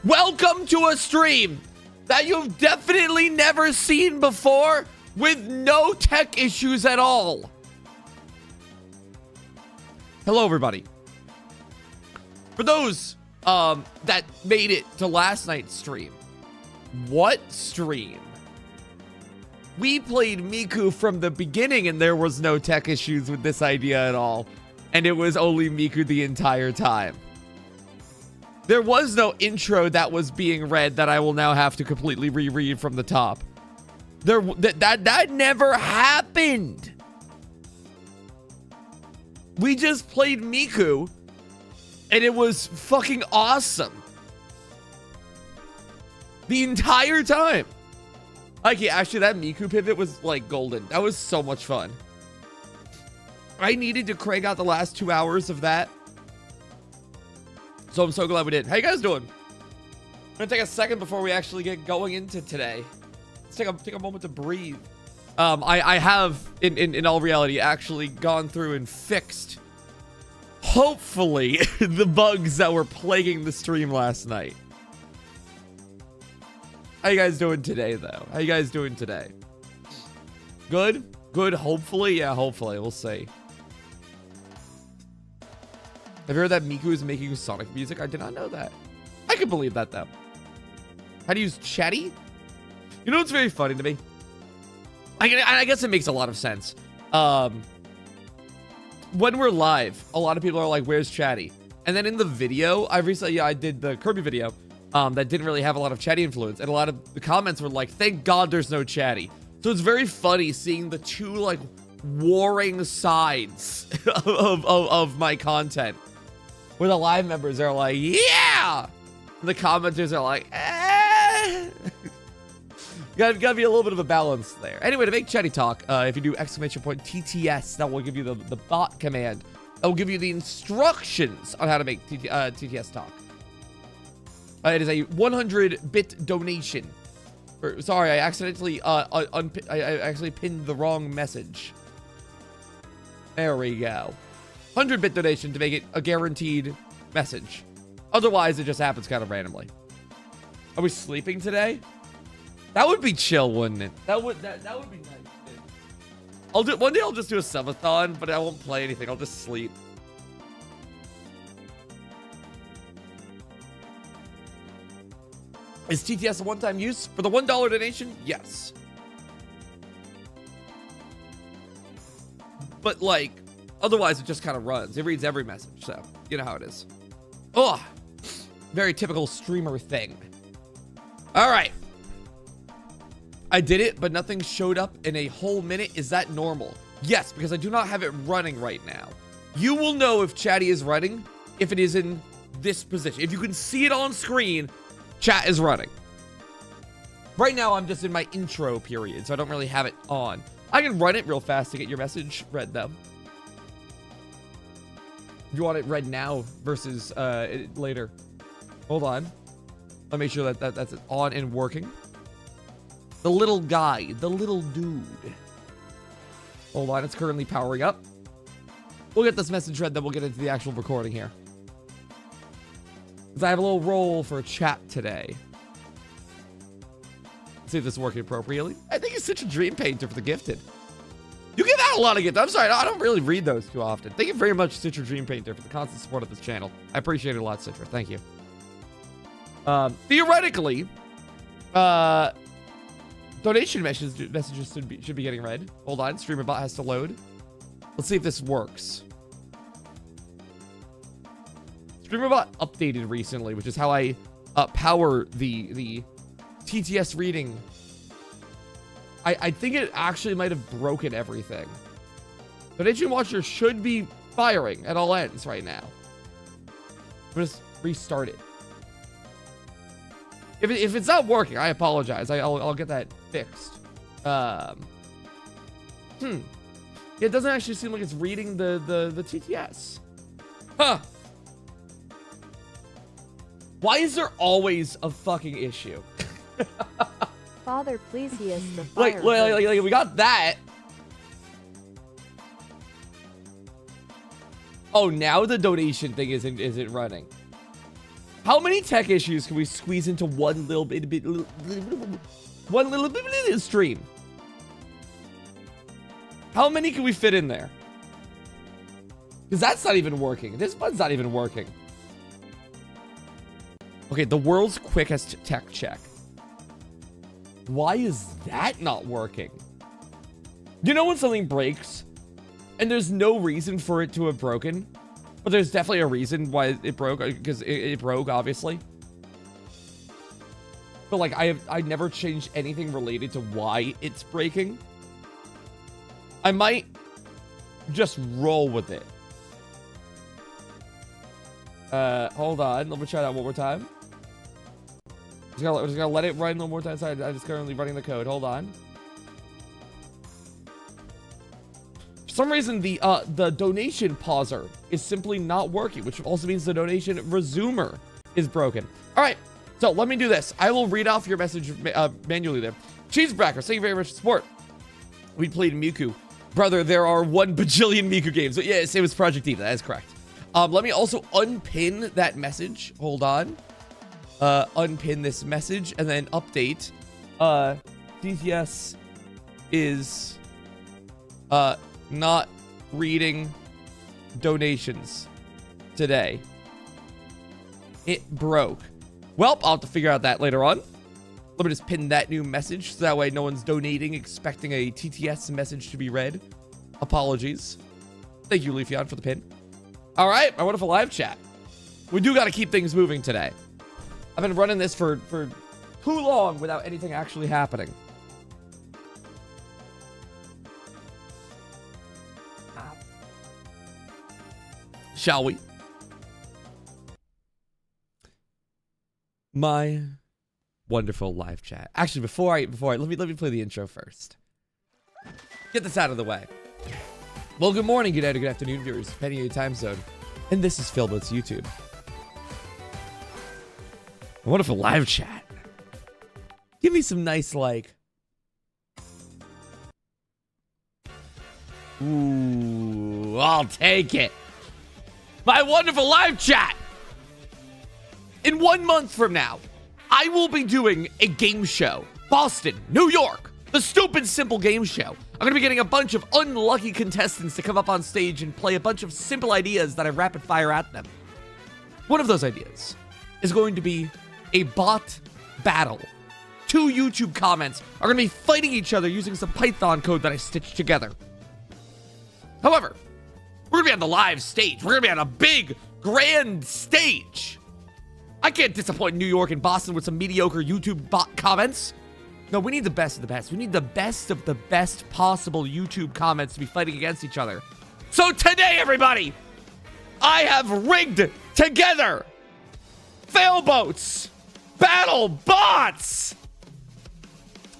Welcome to a stream that you've definitely never seen before with no tech issues at all. Hello, everybody. For those that made it to last night's stream, what stream? We played Miku from the beginning and there was no tech issues with this idea at all. And it was only Miku the entire time. There was no intro that was being read that I will now have to completely reread from the top. That never happened. We just played Miku and it was fucking awesome. The entire time. Like, yeah, actually, that Miku pivot was, like, golden. That was so much fun. I needed to crank out the last 2 hours of that. So I'm so glad we did. How you guys doing? I'm gonna take a second before we actually get going into today. Let's take a moment to breathe. I have, in all reality, actually gone through and fixed, hopefully, the bugs that were plaguing the stream last night. How you guys doing today, though? How you guys doing today? Good? Good, hopefully? Yeah, hopefully. We'll see. Have you heard that Miku is making Sonic music? I did not know that. I could believe that, though. How to use chatty? You know what's very funny to me? I guess it makes a lot of sense. When we're live, a lot of people are like, where's chatty? And then in the video, I did the Kirby video. That didn't really have a lot of chatty influence, and a lot of the comments were like, thank God there's no chatty. So it's very funny seeing the two like warring sides of my content, where the live members are like, yeah, and the commenters are like, eh. gotta be a little bit of a balance there. Anyway, to make chatty talk, if you do !TTS, that will give you the bot command. That will give you the instructions on how to make TTS talk. It is a 100-bit donation. Sorry, I accidentally I actually pinned the wrong message. There we go. 100-bit donation to make it a guaranteed message. Otherwise, it just happens kind of randomly. Are we sleeping today? That would be chill, wouldn't it? That would be nice. One day I'll just do a subathon, but I won't play anything. I'll just sleep. Is TTS a one-time use? For the $1 donation? Yes. But, like, otherwise it just kind of runs. It reads every message, so you know how it is. Oh, very typical streamer thing. All right. I did it, but nothing showed up in a whole minute. Is that normal? Yes, because I do not have it running right now. You will know if chatty is running if it is in this position. If you can see it on screen, chat is running. Right now, I'm just in my intro period, so I don't really have it on. I can run it real fast to get your message read, though. You want it read now versus later. Hold on. I'll make sure that's on and working. The little guy, the little dude. Hold on, it's currently powering up. We'll get this message read, then we'll get into the actual recording here. Because I have a little role for a chat today. Let's see if this is working appropriately. I think it's such a dream painter for the gifted. You give out a lot of gifts. I'm sorry, I don't really read those too often. Thank you very much, Citra Dream Painter, for the constant support of this channel. I appreciate it a lot, Citra. Thank you. Theoretically, donation messages should be getting read. Hold on, StreamerBot has to load. Let's see if this works. StreamerBot updated recently, which is how I power the TTS reading. I think it actually might have broken everything. Donation Watcher should be firing at all ends right now. I'm gonna restart it. If it's not working, I apologize. I'll get that fixed. It doesn't actually seem like it's reading the TTS. Huh. Why is there always a fucking issue? Father, please, he is the fire. Like, we got that. Oh, now the donation thing isn't running. How many tech issues can we squeeze into one little bit stream? How many can we fit in there? Because that's not even working. This button's not even working. Okay, the world's quickest tech check. Why is that not working? You know when something breaks and there's no reason for it to have broken, but there's definitely a reason why it broke, because it broke, obviously. But like, I never changed anything related to why it's breaking. I might just roll with it. Hold on. Let me try that one more time. We're just gonna let it run one more time. Sorry, I'm just currently running the code. Hold on. For some reason, the donation pauser is simply not working, which also means the donation resumer is broken. All right, so let me do this. I will read off your message manually there. Cheesebracker, thank you very much for support. We played Miku. Brother, there are 1 bajillion Miku games. But yes, it was Project Eva. That is correct. Let me also unpin that message. Hold on. Unpin this message and then update. DTS is not reading donations today. It broke. Well, I'll have to figure out that later on. Let me just pin that new message so that way no one's donating expecting a TTS message to be read. Apologies. Thank you, Leafeon, for the pin. All right, my wonderful live chat. We do got to keep things moving today. I've been running this for too long without anything actually happening. Shall we? My wonderful live chat. Actually, before I let me play the intro first. Get this out of the way. Well, good morning, good night, or good afternoon, viewers, depending on your time zone. And this is Failboat's YouTube. A wonderful live chat. Give me some nice, like... Ooh, I'll take it. My wonderful live chat. In 1 month from now, I will be doing a game show. Boston, New York. The Stupid Simple Game Show. I'm going to be getting a bunch of unlucky contestants to come up on stage and play a bunch of simple ideas that I rapid fire at them. One of those ideas is going to be a bot battle. 2 YouTube comments are going to be fighting each other using some Python code that I stitched together. However, we're going to be on the live stage. We're going to be on a big, grand stage. I can't disappoint New York and Boston with some mediocre YouTube bot comments. No, we need the best of the best. We need the best of the best possible YouTube comments to be fighting against each other. So today, everybody, I have rigged together Failboats BattleBots.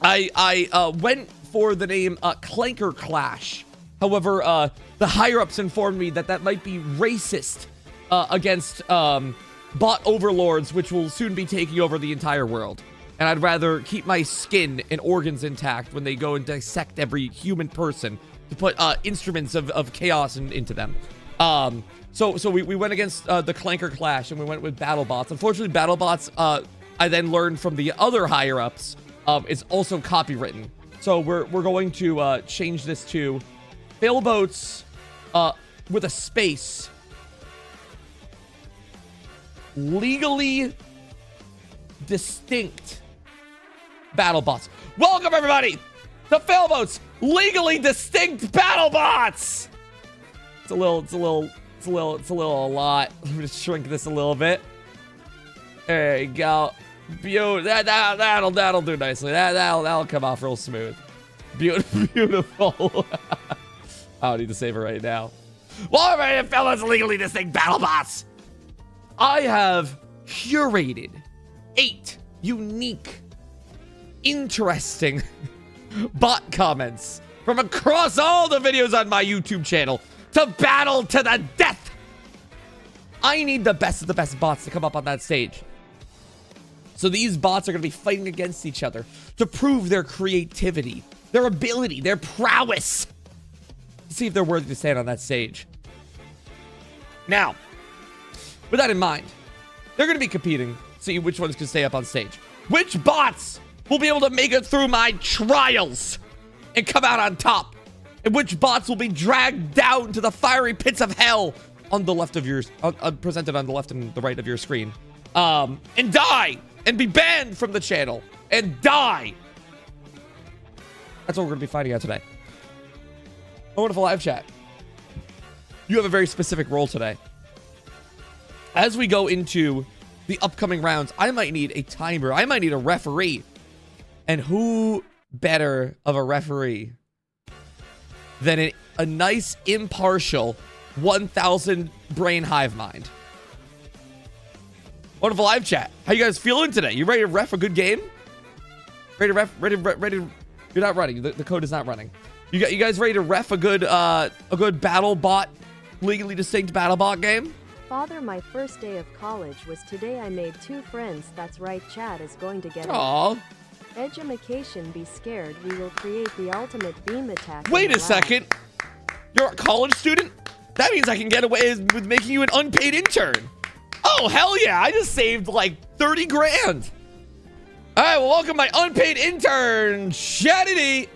I went for the name Clanker Clash. However, the higher-ups informed me that that might be racist against bot overlords, which will soon be taking over the entire world. And I'd rather keep my skin and organs intact when they go and dissect every human person to put instruments of chaos into them. So we went against the Clanker Clash, and we went with BattleBots. Unfortunately, BattleBots, I then learned from the other higher-ups, is also copywritten. So we're going to change this to Failboats with a space. Legally distinct BattleBots. Welcome, everybody, to Failboats legally distinct BattleBots. It's a little a lot. Let me just shrink this a little bit. There you go. That'll do nicely. That'll come off real smooth. Beautiful. I don't need to save it right now. Well, everybody, fellas, legally distinct BattleBots. I have curated 8 unique, interesting bot comments from across all the videos on my YouTube channel to battle to the death. I need the best of the best bots to come up on that stage. So these bots are going to be fighting against each other to prove their creativity, their ability, their prowess. See if they're worthy to stand on that stage. Now, with that in mind, They're going to be competing, see which ones can stay up on stage. Which bots will be able to make it through my trials and come out on top? And which bots will be dragged down to the fiery pits of hell on the left of yours, presented on the left and the right of your screen, and die and be banned from the channel and die. That's what we're going to be fighting at today. A wonderful live chat. You have a very specific role today. As we go into the upcoming rounds, I might need a timer. I might need a referee. And who better of a referee than a nice, impartial 1,000 brain hive mind? Wonderful live chat. How you guys feeling today? You ready to ref a good game? Ready to ref? Ready? You're not running. The code is not running. You guys ready to ref a good battlebot, legally distinct battlebot game? Father, my first day of college was today. I made 2 friends. That's right, Chad is going to get Aww. Edumacation, be scared. We will create the ultimate beam attack. Wait a second. You're a college student? That means I can get away with making you an unpaid intern. Oh, hell yeah. I just saved like 30 grand. All right, well, welcome my unpaid intern, Shadity.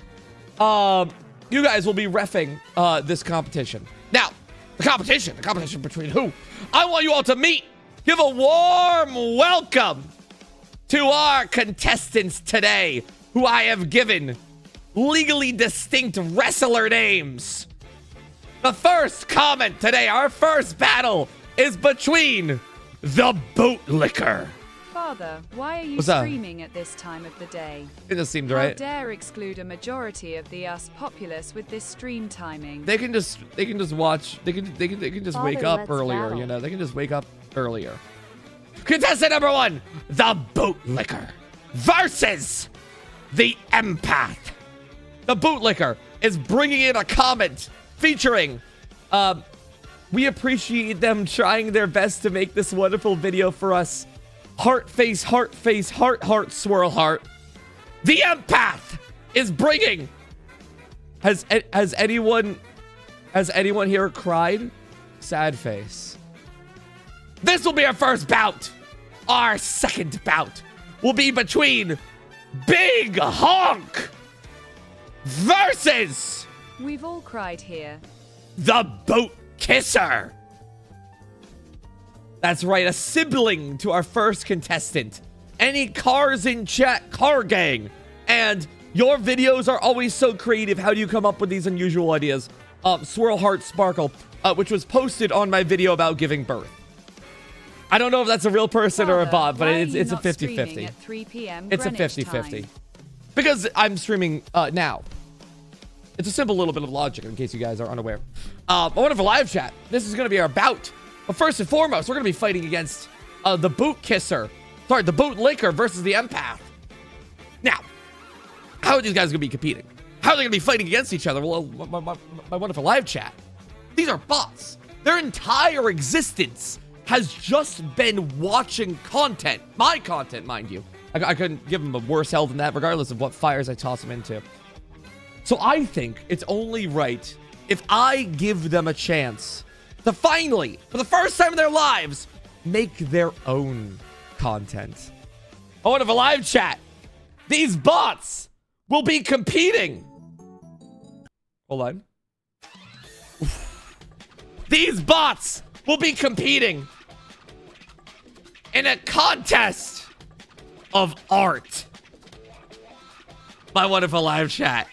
You guys will be reffing this competition. Now, the competition between who? I want you all to meet. Give a warm welcome to our contestants today, who I have given legally distinct wrestler names. The first comment today, our first battle, is between the bootlicker. Father, why are you streaming at this time of the day? It just seemed How right. dare exclude a majority of the us populace with this stream timing? They can just watch. They can just Father, wake up let's earlier. battle. You know, they can just wake up earlier. Contestant number 1, the bootlicker versus the empath. The bootlicker is bringing in a comment featuring. We appreciate them trying their best to make this wonderful video for us. Heart face, heart face, heart, heart, swirl, heart. The empath is bringing. Has anyone here cried? Sad face. This will be our first bout. Our second bout will be between Big Honk versus We've all cried here. the Boot Kisser. That's right, a sibling to our first contestant. Any cars in chat, car gang. And your videos are always so creative. How do you come up with these unusual ideas? Swirl Heart Sparkle, which was posted on my video about giving birth. I don't know if that's a real person or a bot, but it's a 50-50. At 3 p.m. It's a 50-50. Because I'm streaming now. It's a simple little bit of logic in case you guys are unaware. A wonderful live chat. This is going to be our bout. But first and foremost, we're going to be fighting against the boot kisser. Sorry, the bootlicker versus the empath. Now, how are these guys going to be competing? How are they going to be fighting against each other? Well, my wonderful live chat. These are bots. Their entire existence has just been watching content. My content, mind you. I couldn't give them a worse hell than that, regardless of what fires I toss them into. So I think it's only right if I give them a chance to finally, for the first time in their lives, make their own content. I want to have a live chat. These bots will be competing. Hold on. These bots will be competing in a contest of art. My wonderful live chat.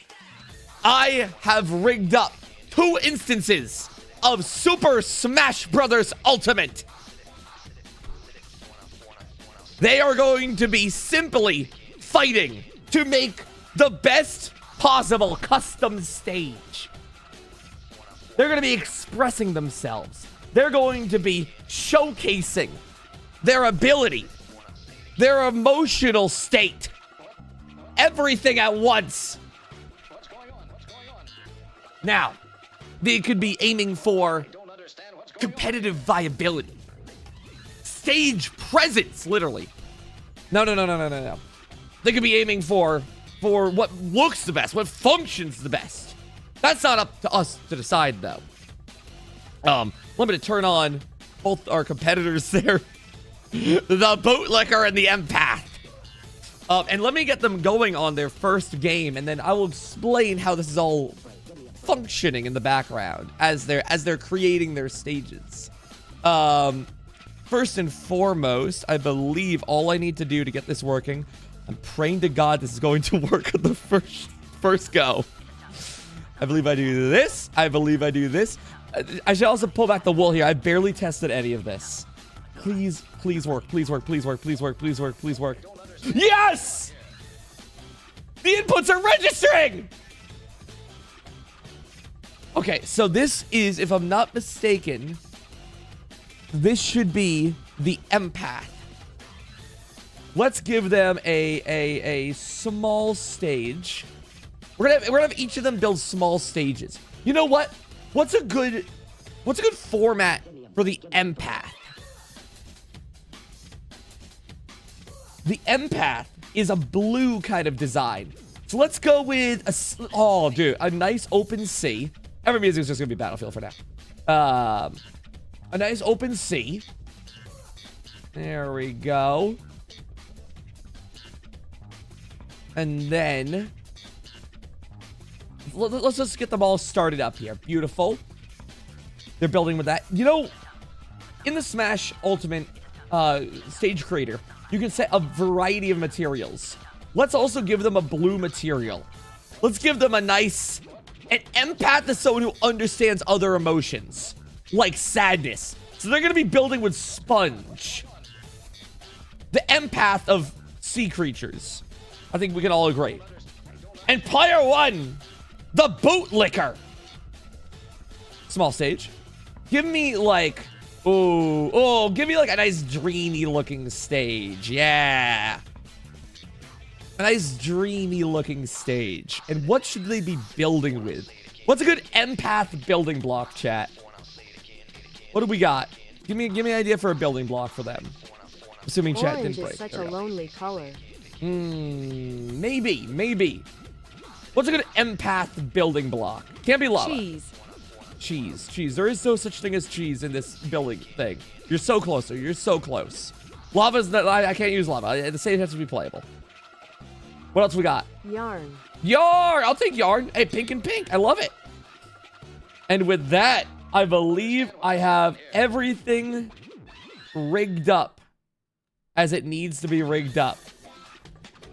I have rigged up 2 instances of Super Smash Brothers Ultimate. They are going to be simply fighting to make the best possible custom stage. They're going to be expressing themselves. They're going to be showcasing their ability, their emotional state, everything at once. Now, they could be aiming for competitive viability, stage presence, literally. No. They could be aiming for what looks the best, what functions the best. That's not up to us to decide, though. Let me turn on both our competitors there. The bootlicker and the empath. And let me get them going on their first game, and then I will explain how this is all functioning in the background as they're creating their stages. First and foremost, I believe all I need to do to get this working, I'm praying to God this is going to work on the first go. I believe I do this. I believe I do this. I should also pull back the wool here. I barely tested any of this. Please, please work. Please work. Please work. Please work. Please work. Please work. Yes! The inputs are registering! Okay, so this is, if I'm not mistaken, this should be the empath. Let's give them a small stage. We're gonna have each of them build small stages. You know what? What's a good format for the empath? The empath is a blue kind of design. So let's go with a nice open sea. Every music is just gonna be Battlefield for now. A nice open sea. There we go. And then let's just get them all started up here. Beautiful. They're building with that. You know, in the Smash Ultimate stage creator, you can set a variety of materials. Let's also give them a blue material. Let's give them a nice... An empath is someone who understands other emotions, like sadness. So they're going to be building with sponge. The empath of sea creatures. I think we can all agree. And player one, the bootlicker. Small stage. Give me like... give me like a nice dreamy looking stage. Yeah. A nice dreamy looking stage. And what should they be building with? What's a good empath building block, chat? What do we got? Give me an idea for a building block for them. Assuming chat didn't break. Orange is such a lonely color. Maybe. What's a good empath building block? Can't be lava. Cheese. There is no such thing as cheese in this building thing. You're so close. You're so close. Lava's not... I can't use lava. The stage has to be playable. What else we got? Yarn. I'll take yarn. Hey, pink and pink. I love it. And with that, I believe I have everything rigged up as it needs to be rigged up.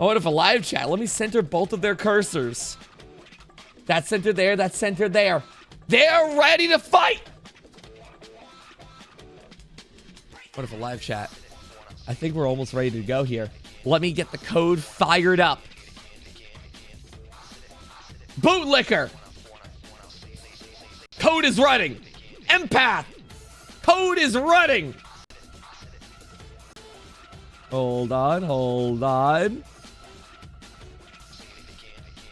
Oh, what if a live chat? Let me center both of their cursors. That's centered there. That's centered there. They're ready to fight. What if a live chat? I think we're almost ready to go here. Let me get the code fired up. Bootlicker. Code is running. Empath. Code is running. Hold on.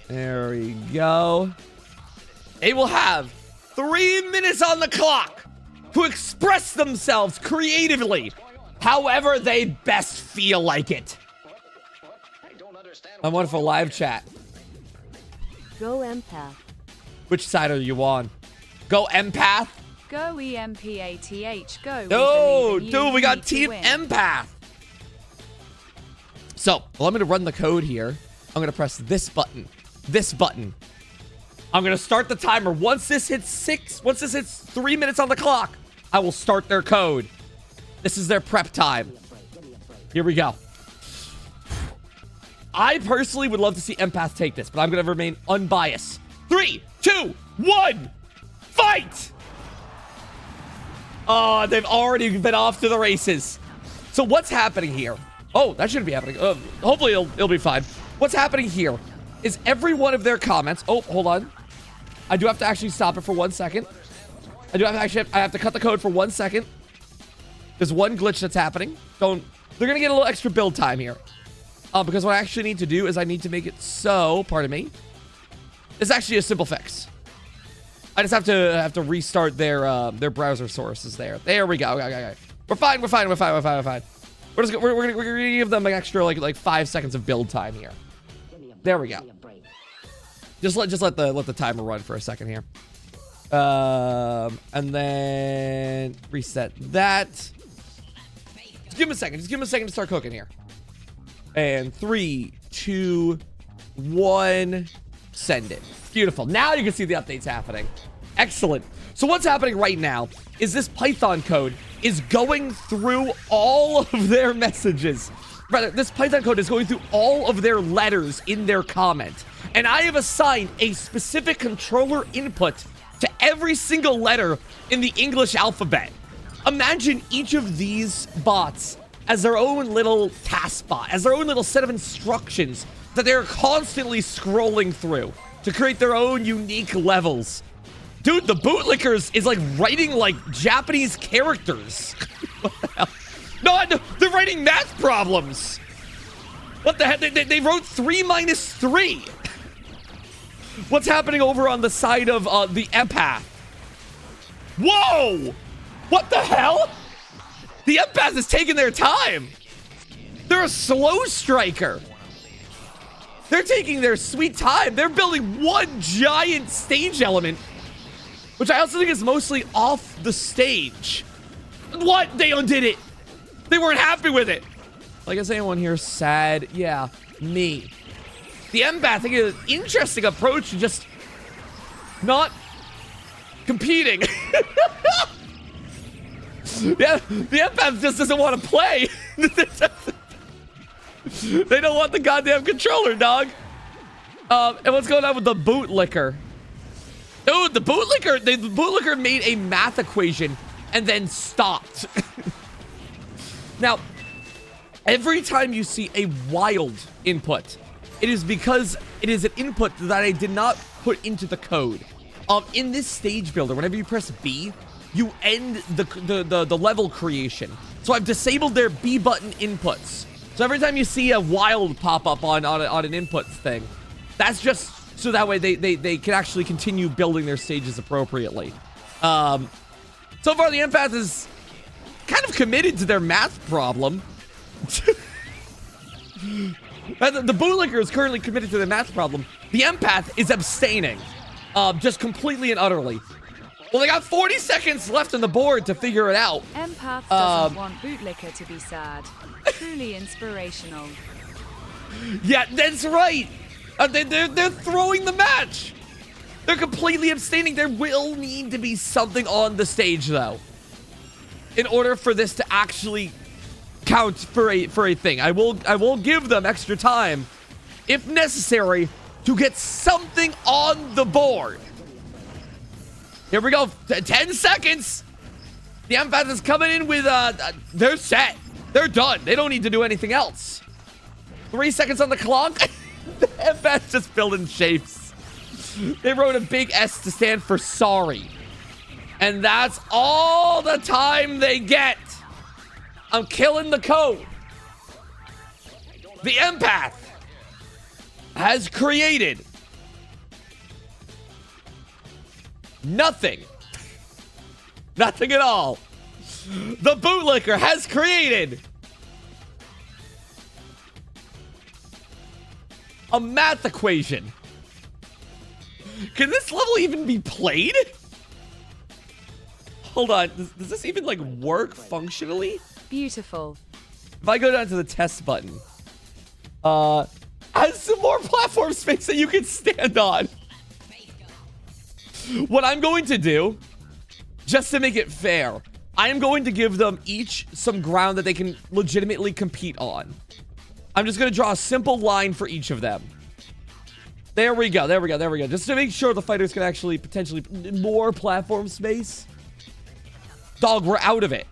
There we go. They will have 3 minutes on the clock to express themselves creatively, however they best feel like it. I want for live chat. Go empath. Which side are you on? Go empath? Go EMPATH. Go. No, dude, we got Team Empath. So, well, I'm going to run the code here. I'm going to press this button. I'm going to start the timer. Once this hits 3 minutes on the clock, I will start their code. This is their prep time. Here we go. I personally would love to see Empath take this, but I'm going to remain unbiased. 3, 2, 1, fight! Oh, they've already been off to the races. So what's happening here? Oh, that shouldn't be happening. Hopefully it'll be fine. What's happening here is every one of their comments. Oh, hold on. I do have to actually stop it for 1 second. I have to cut the code for 1 second. There's one glitch that's happening. They're going to get a little extra build time here. Because what I actually need to do is I need to make it so, pardon me. It's actually a simple fix. I just have to restart their browser sources there. There we go. Okay. We're fine. We're gonna give them an extra like 5 seconds of build time here. There we go. Just let the timer run for a second here. And then reset that. Just give him a second. Just give him a second to start cooking here. And 3, 2, 1. Send it. Beautiful. Now you can see the updates happening. Excellent. So what's happening right now is this Python code is going through all of their messages. Rather, this Python code is going through all of their letters in their comment. And I have assigned a specific controller input to every single letter in the English alphabet. Imagine each of these bots as their own little task bot, as their own little set of instructions that they're constantly scrolling through to create their own unique levels. Dude, the bootlickers is like writing like Japanese characters. What the hell? No, they're writing math problems. What the heck? They wrote 3 minus 3. What's happening over on the side of the empath? Whoa! What the hell? The empath is taking their time. They're a slow striker. They're taking their sweet time. They're building one giant stage element, which I also think is mostly off the stage. What? They undid it. They weren't happy with it. Like, is anyone here sad? Yeah, me. The empath, I think, is an interesting approach to just not competing. Yeah, the empath just doesn't want to play. They don't want the goddamn controller, dog. And what's going on with the bootlicker? Dude, the bootlicker made a math equation and then stopped. Now, every time you see a wild input, it is because it is an input that I did not put into the code. In this stage builder, whenever you press B, you end the level creation. So I've disabled their B button inputs. So every time you see a wild pop up on an input thing, that's just so that way they can actually continue building their stages appropriately. So far the empath is kind of committed to their math problem. The bootlicker is currently committed to the math problem. The empath is abstaining, just completely and utterly. Well, they got 40 seconds left on the board to figure it out. Empath doesn't want bootlicker to be sad. Truly inspirational. Yeah, that's right. They're throwing the match. They're completely abstaining. There will need to be something on the stage, though, in order for this to actually count for a thing. I will give them extra time, if necessary, to get something on the board. Here we go. 10 seconds. The empath is coming in with they're set. They're done. They don't need to do anything else. 3 seconds on the clock. The empath's just building shapes. They wrote a big S to stand for sorry. And that's all the time they get. I'm killing the code. The empath has created nothing. Nothing at all. The bootlicker has created a math equation. Can this level even be played? Hold on. Does this even like work functionally? Beautiful. If I go down to the test button, has some more platform space that you can stand on. What I'm going to do, just to make it fair, I am going to give them each some ground that they can legitimately compete on. I'm just going to draw a simple line for each of them. There we go. There we go. There we go. Just to make sure the fighters can actually potentially more platform space. Dog, we're out of it.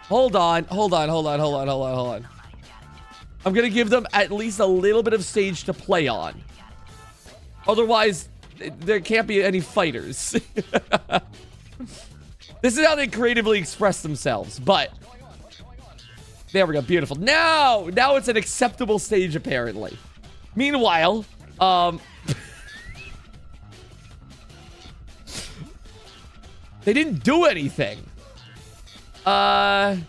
Hold on. Hold on. Hold on. Hold on. Hold on. Hold on. I'm going to give them at least a little bit of stage to play on. Otherwise, there can't be any fighters. This is how they creatively express themselves, but there we go. Beautiful. Now it's an acceptable stage, apparently. Meanwhile, they didn't do anything. I'm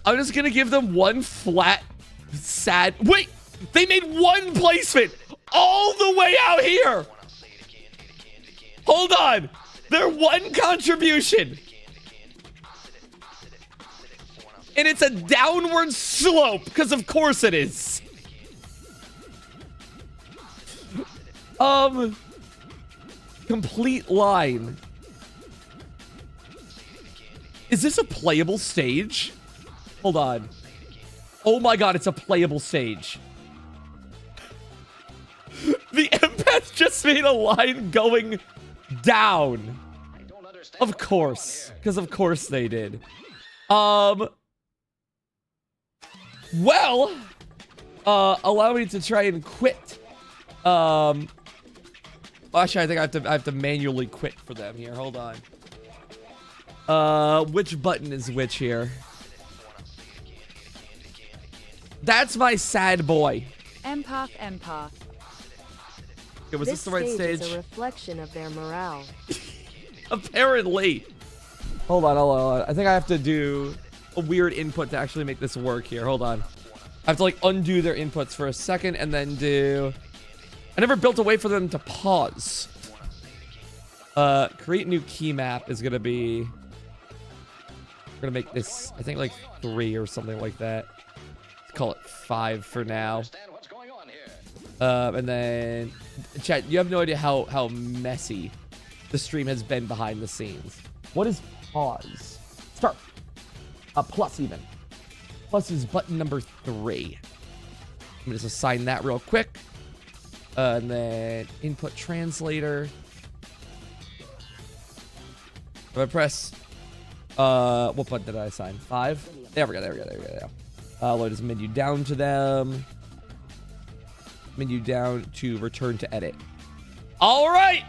just gonna give them one flat, sad. Wait, they made one placement all the way out here. Hold on. Their one contribution And it's a downward slope, because of course it is. Complete line. Is this a playable stage? Hold on. Oh my god, it's a playable stage. The empath just made a line going down. Of course. Because of course they did. Well, allow me to try and quit. Actually, I think I have to manually quit for them here. Hold on. Which button is which here? That's my sad boy. Empath. Okay, was this the right stage? Is a reflection of their morale. Apparently. Hold on. I think I have to do a weird input to actually make this work here. Hold on. I have to like undo their inputs for a second and then do... I never built a way for them to pause. Create new key map is gonna be... We're gonna make this, I think, like 3 or something like that. Let's call it 5 for now. And then, chat, you have no idea how messy the stream has been behind the scenes. What is pause? Start. Plus even. Plus is button number 3. Let me just assign that real quick. And then input translator. If I press, what button did I assign? 5? There we go. Load his menu down to them. Menu down to return to edit. All right.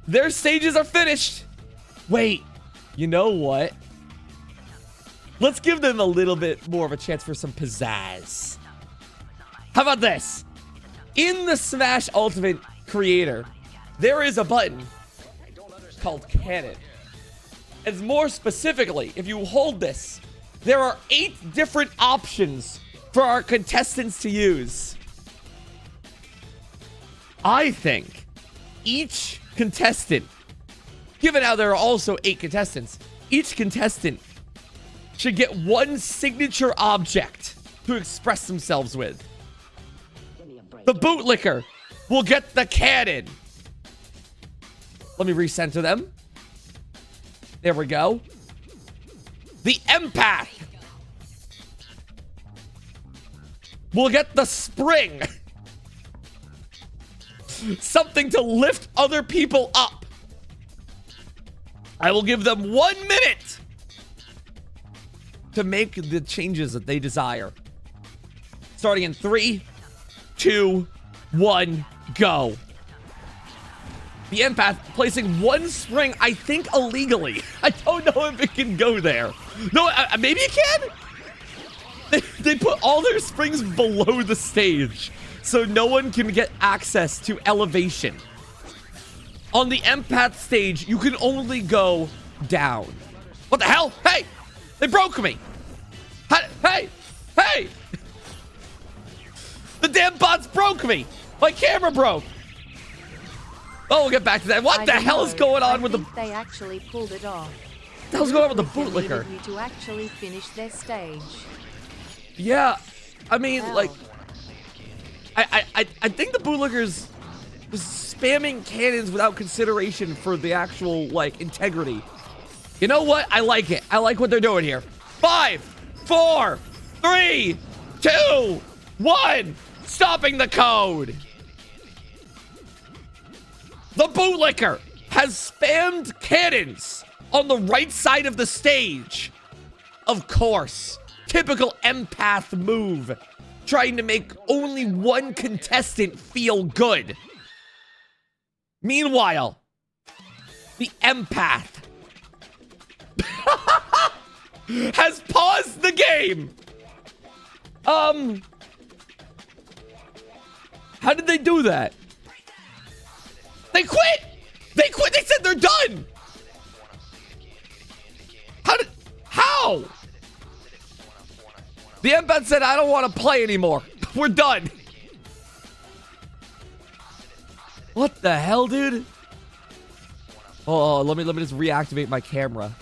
Their stages are finished. Wait, you know what? Let's give them a little bit more of a chance for some pizzazz. How about this? In the Smash Ultimate Creator, there is a button called Cannon. And more specifically, if you hold this, there are 8 different options for our contestants to use. I think each contestant, given how there are also 8 contestants, each contestant should get one signature object to express themselves with. The bootlicker will get the cannon. Let me recenter them. There we go. The empath will get the spring. Something to lift other people up. I will give them 1 minute to make the changes that they desire. Starting in 3, 2, 1, go. The empath placing 1 spring, I think illegally. I don't know if it can go there. No, maybe it can? They put all their springs below the stage, so no one can get access to elevation. On the empath stage, you can only go down. What the hell? Hey! They broke me! Hey! The damn bots broke me! My camera broke! Oh, we'll get back to that. What the hell is going on with the... They actually pulled it off. What the hell's going on with the bootlicker? You to actually finish their stage. Yeah, I mean, Hell. like... I think the bootlicker's spamming cannons without consideration for the actual, like, integrity. You know what? I like it. I like what they're doing here. 5, 4, 3, 2, 1. Stopping the code. The bootlicker has spammed cannons on the right side of the stage. Of course. Typical empath move. Trying to make only one contestant feel good. Meanwhile, the empath has paused the game. How did they do that? They quit! They quit! They said they're done! How? The empath said, I don't want to play anymore. We're done. What the hell, dude? Oh, let me just reactivate my camera.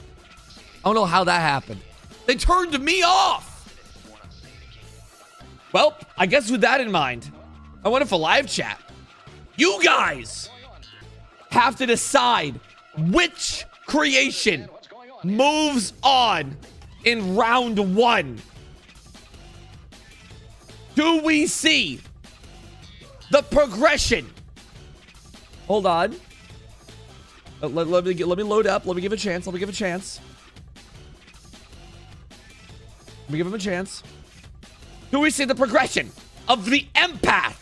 I don't know how that happened. They turned me off. Well, I guess with that in mind, I went for live chat. You guys have to decide which creation moves on in round 1. Do we see the progression? Hold on. Let me load up. Let me give a chance. Let me give a chance. Let me give him a chance. Do we see the progression of the empath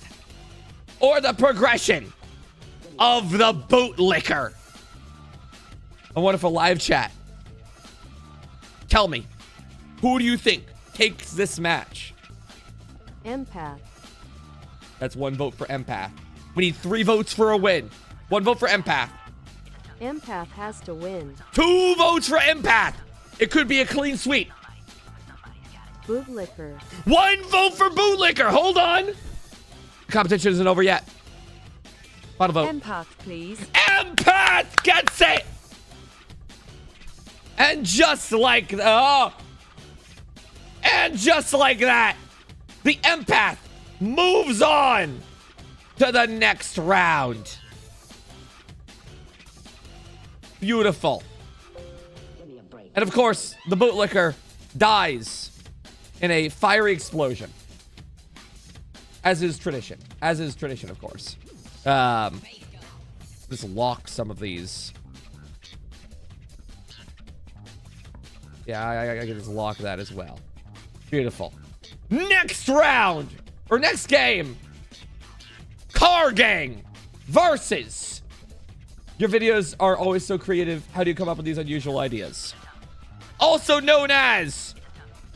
or the progression of the bootlicker? I want it for live chat. Tell me, who do you think takes this match? Empath. That's 1 vote for empath. We need 3 votes for a win. 1 vote for empath. Empath has to win. 2 votes for empath. It could be a clean sweep. Bootlicker. 1 vote for bootlicker. Hold on. The competition isn't over yet. Final vote. Empath, please. Empath gets it. And just like that, the empath moves on to the next round. Beautiful. And of course, the bootlicker dies in a fiery explosion. As is tradition. As is tradition, of course. Just lock some of these. Yeah, I can just lock that as well. Beautiful. Next round! Or next game! Car Gang versus... Your videos are always so creative. How do you come up with these unusual ideas? Also known as...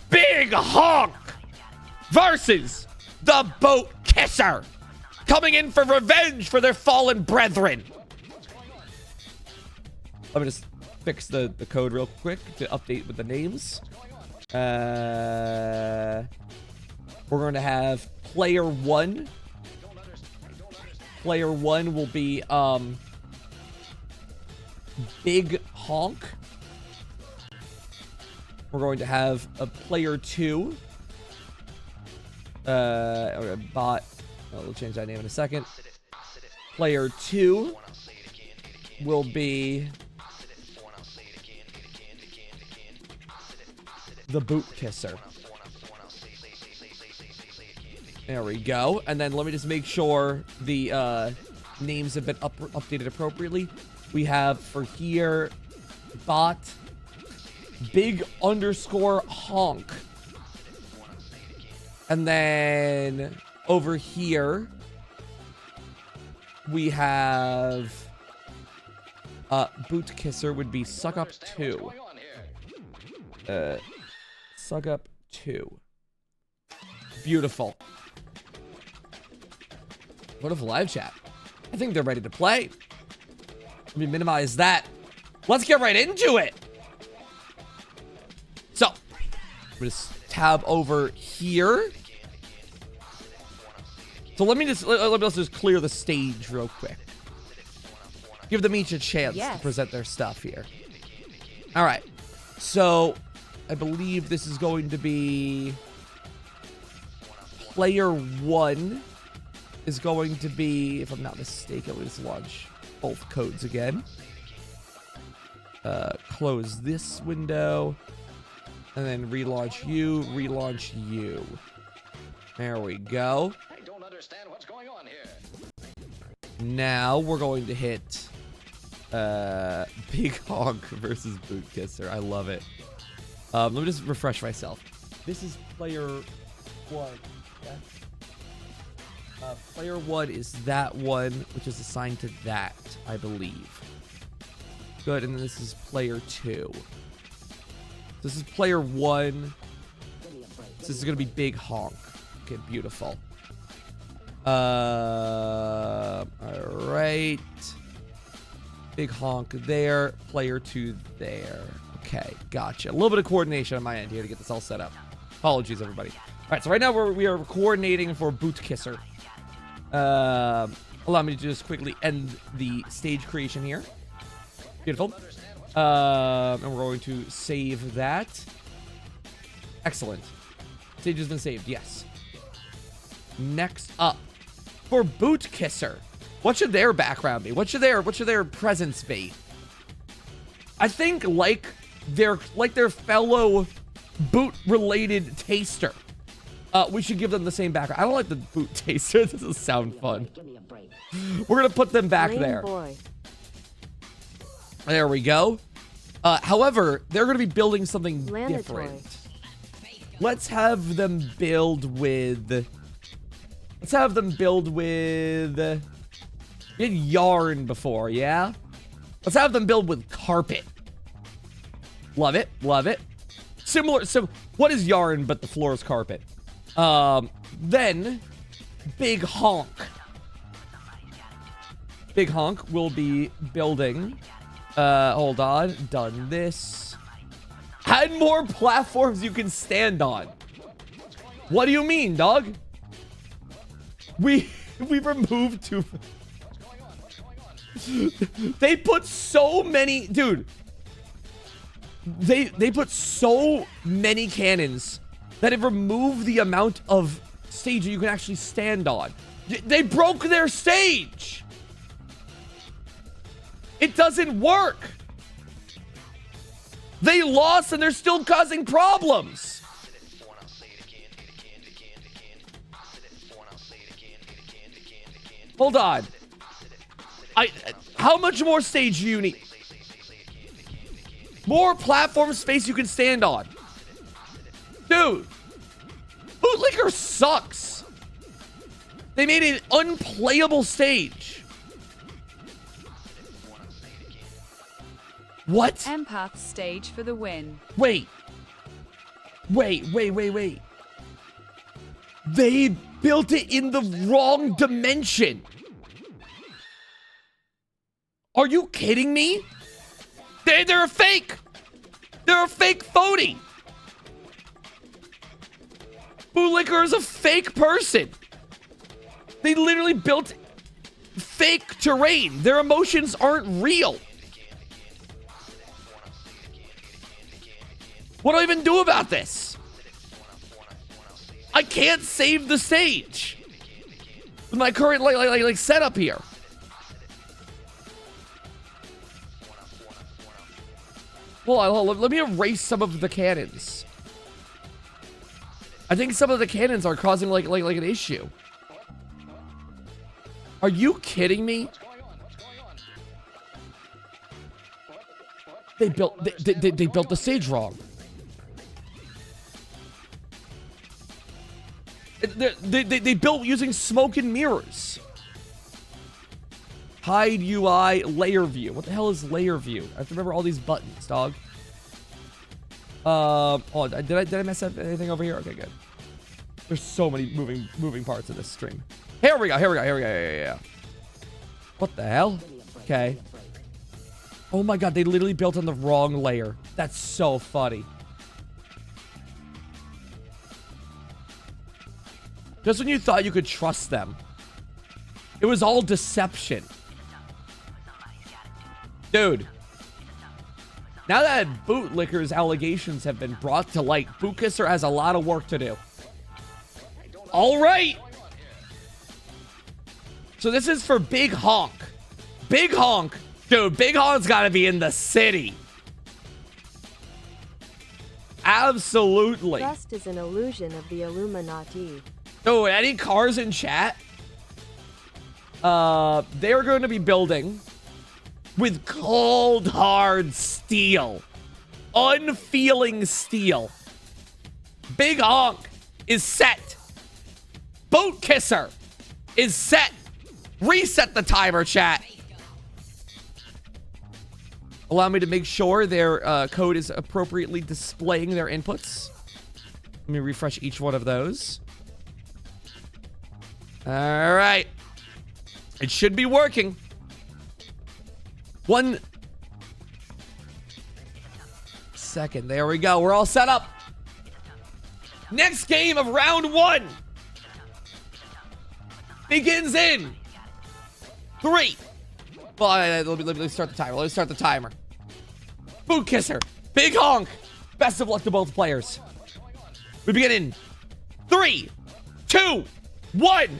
Big Honk versus the Boat Kisser. Coming in for revenge for their fallen brethren. Let me just fix the code real quick to update with the names. We're going to have player 1. Player 1 will be Big Honk. We're going to have a player 2. Bot. Oh, we'll change that name in a second. Player 2 will be the Boot Kisser. There we go. And then let me just make sure the names have been updated appropriately. We have for here bot Big _ Honk. And then over here we have Boot Kisser would be Suck Up 2. Suck Up 2. Beautiful. What if live chat? I think they're ready to play. Let me minimize that. Let's get right into it. So, I'm gonna tab over here. So let's just clear the stage real quick. Give them each a chance to present their stuff here. All right. So, I believe this is going to be player 1 is going to be, if I'm not mistaken, let me just launch both codes again. Close this window. And then relaunch you, relaunch you. There we go. I don't understand what's going on here. Now we're going to hit Big Honk versus Boot Kisser. I love it. Let me just refresh myself. This is player 1. Yeah? Player 1 is that one, which is assigned to that, I believe. Good, and then this is player 2. This is player 1. This is gonna be Big Honk. Okay, beautiful. All right. Big Honk there. Player 2 there. Okay, gotcha. A little bit of coordination on my end here to get this all set up. Apologies, everybody. All right, so right now we are coordinating for Boot Kisser. Allow me to just quickly end the stage creation here. Beautiful. And we're going to save that. Excellent. Stage has been saved. Yes. Next up, for Boot Kisser, what should their background be? What should their presence be? I think like their fellow boot-related taster. We should give them the same background. I don't like the boot taster. This doesn't sound fun. We're gonna put them back Lame there. boy. There we go. However, they're gonna be building something Mandatory. different. Let's have them build with. Let's have them build with. We had yarn before, yeah. Let's have them build with carpet. Love it, love it. Similar. So, what is yarn but the floor is carpet? Then, Big Honk. Big Honk will be building. Hold on. Done this. Add more platforms you can stand on. What do you mean, dog? We removed two. They put so many, dude. They put so many cannons that have removed the amount of stage that you can actually stand on. They broke their stage. It doesn't work. They lost and they're still causing problems. Hold on. How much more stage do you need? More platform space you can stand on. Dude. Bootlicker sucks. They made an unplayable stage. What? Empath stage for the win. Wait. They built it in the wrong dimension. Are you kidding me? They're a fake. They're a fake phony. Bootlicker is a fake person. They literally built fake terrain. Their emotions aren't real. What do I even do about this? I can't save the stage with my current like setup here. Hold on, let me erase some of the cannons. I think some of the cannons are causing like an issue. Are you kidding me? They built the stage wrong. They built using smoke and mirrors. Hide UI, layer view. What the hell is layer view? I have to remember all these buttons, dog. Oh, did I mess up anything over here? Okay, good. There's so many moving parts of this stream. Here we go. Yeah. What the hell? Okay. Oh my god, they literally built on the wrong layer. That's so funny. Just when you thought you could trust them, it was all deception. Dude. Now that Bootlicker's allegations have been brought to light, Bootkisser has a lot of work to do. All right. So this is for Big Honk. Big Honk. Dude, Big Honk's got to be in the city. Absolutely. Trust is an illusion of the Illuminati. So, any cars in chat? They're going to be building with cold, hard steel. Unfeeling steel. Big Honk is set. Boot Kisser is set. Reset the timer, chat. Allow me to make sure their code is appropriately displaying their inputs. Let me refresh each one of those. All right. It should be working. 1 second. There we go. We're all set up. Next game of round 1 begins in 3. Well, let me start the timer. Let's start the timer. Boot Kisser. Big Honk. Best of luck to both players. We begin in 3, 2, 1.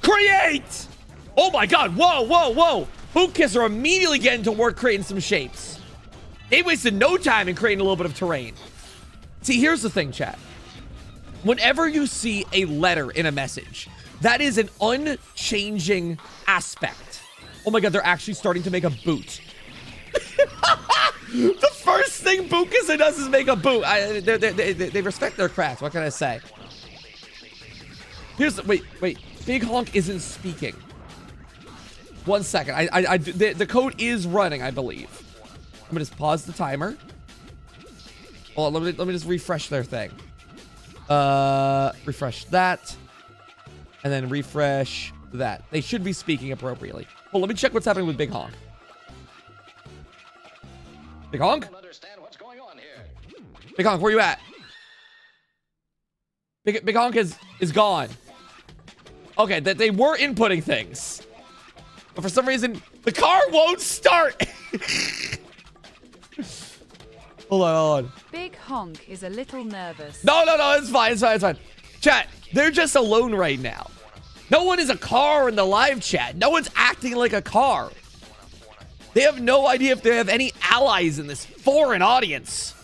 Create! Oh my god. Whoa, whoa, whoa. Boot Kisser immediately getting to work creating some shapes. They wasted no time in creating a little bit of terrain. See, here's the thing, chat. Whenever you see a letter in a message, that is an unchanging aspect. Oh my god, they're actually starting to make a boot. The first thing Boot Kisser does is make a boot. They respect their craft. What can I say? Here's wait. Big Honk isn't speaking. 1 second. The code is running, I believe. I'm gonna just pause the timer. Oh, let me just refresh their thing. Refresh that, and then refresh that. They should be speaking appropriately. Well, let me check what's happening with Big Honk. Big Honk? I don't understand what's going on here. Big Honk, where you at? Big Honk is gone. Okay, that they were inputting things, but for some reason the car won't start. Hold on. Big Honk is a little nervous. No, it's fine. Chat, they're just alone right now. No one is a car in the live chat. No one's acting like a car. They have no idea if they have any allies in this foreign audience.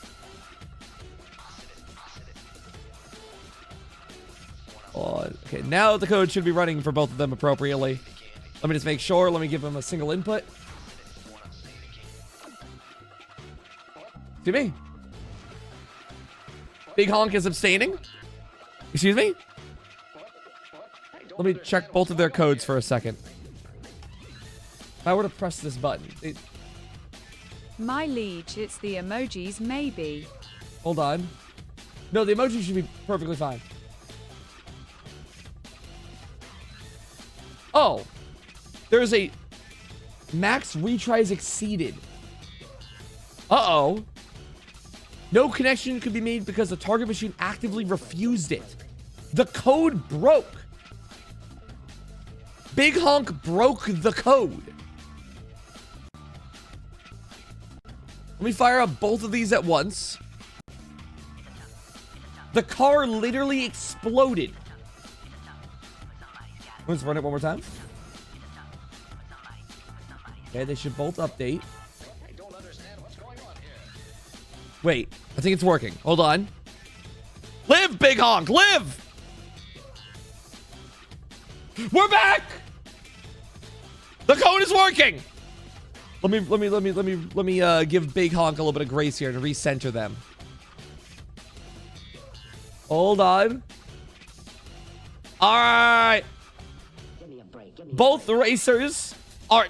Oh, okay, now the code should be running for both of them appropriately. Let me just make sure. Let me give them a single input. Excuse me. Big Honk is abstaining. Excuse me. Let me check both of their codes for a second. If I were to press this button, My liege, it's the emojis, maybe. hold on. No, the emoji should be perfectly fine. Oh, there's a max retries exceeded. Uh-oh. No connection could be made because the target machine actively refused it. The code broke. Big Honk broke the code. Let me fire up both of these at once. The car literally exploded. Let's run it one more time. Okay, they should both update. I don't understand what's going on here. Wait, I think it's working. Hold on. Live, Big Honk, live! We're back! The code is working! Let me give Big Honk a little bit of grace here and recenter them. Hold on. Alright. Both the racers are...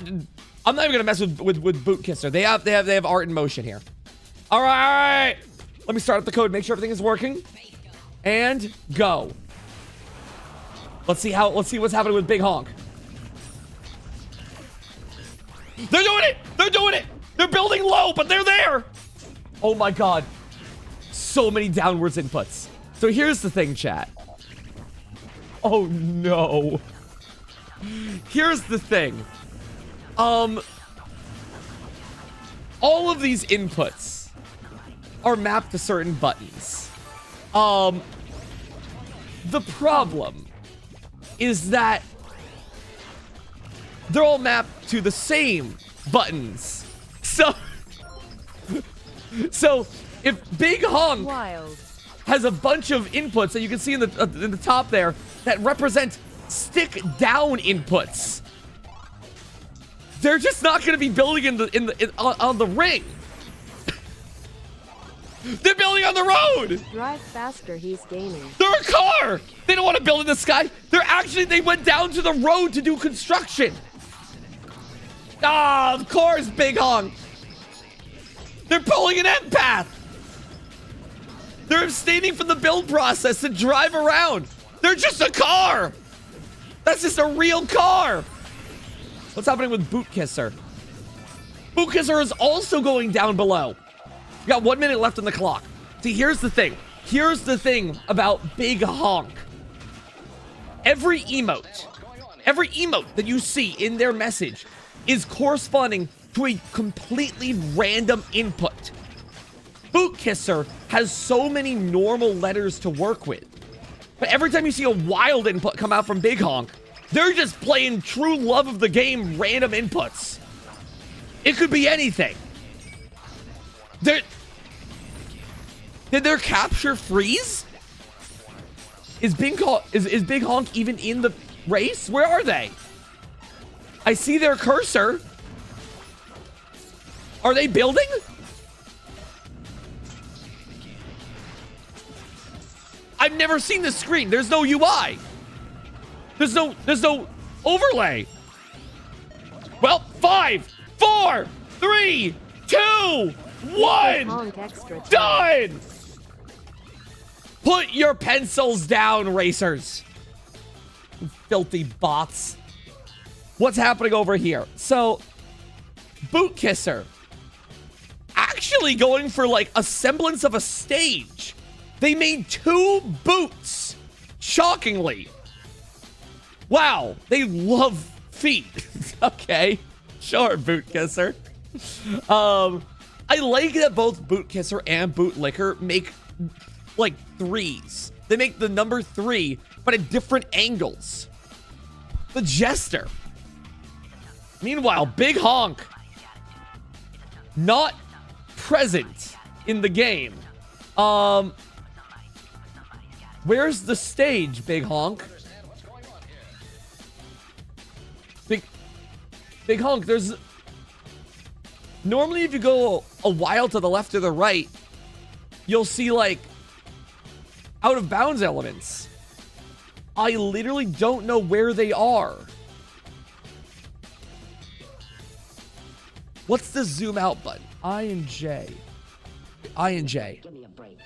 I'm not even gonna mess with Boot Kisser. They have art in motion here. Alright. Let me start up the code, make sure everything is working. And go. Let's see what's happening with Big Honk. They're doing it! They're doing it! They're building low, but they're there! Oh my god. So many downwards inputs. So here's the thing, chat. Oh no. Here's the thing. All of these inputs are mapped to certain buttons. The problem is that they're all mapped to the same buttons. So if Big Honk Wild. has a bunch of inputs that you can see in the top there that represent stick down inputs, they're just not going to be building on the ring. They're building on the road. Drive faster, he's gaining. They're a car. They don't want to build in the sky. They went down to the road to do construction. Ah, of course, Big Honk. They're pulling an empath. They're abstaining from the build process to drive around. They're just a car. That's just a real car. What's happening with Boot Kisser? Boot Kisser is also going down below. We got 1 minute left on the clock. See, here's the thing. Here's the thing about Big Honk. Every emote that you see in their message is corresponding to a completely random input. Boot Kisser has so many normal letters to work with. But every time you see a wild input come out from Big Honk, they're just playing true love of the game random inputs. It could be anything. Did their capture freeze? Is Big Honk even in the race? Where are they? I see their cursor. Are they building? I've never seen this screen. There's no UI. There's no overlay. Well, 5, 4, 3, 2, 1. Honk extra time. Done. Put your pencils down, racers. Filthy bots. What's happening over here? So, Boot Kisser actually going for like a semblance of a stage. They made 2 boots. Shockingly. Wow, they love feet. Okay, sure, Boot Kisser. I like that both Boot Kisser and Bootlicker make like 3s. They make the number 3, but at different angles. The Jester. Meanwhile, Big Honk not present in the game. Where's the stage, Big Honk? Big Honk, there's... Normally, if you go a while to the left or the right, you'll see, like, out of bounds elements. I literally don't know where they are. What's the zoom out button? I and J. I and J. Give me a break.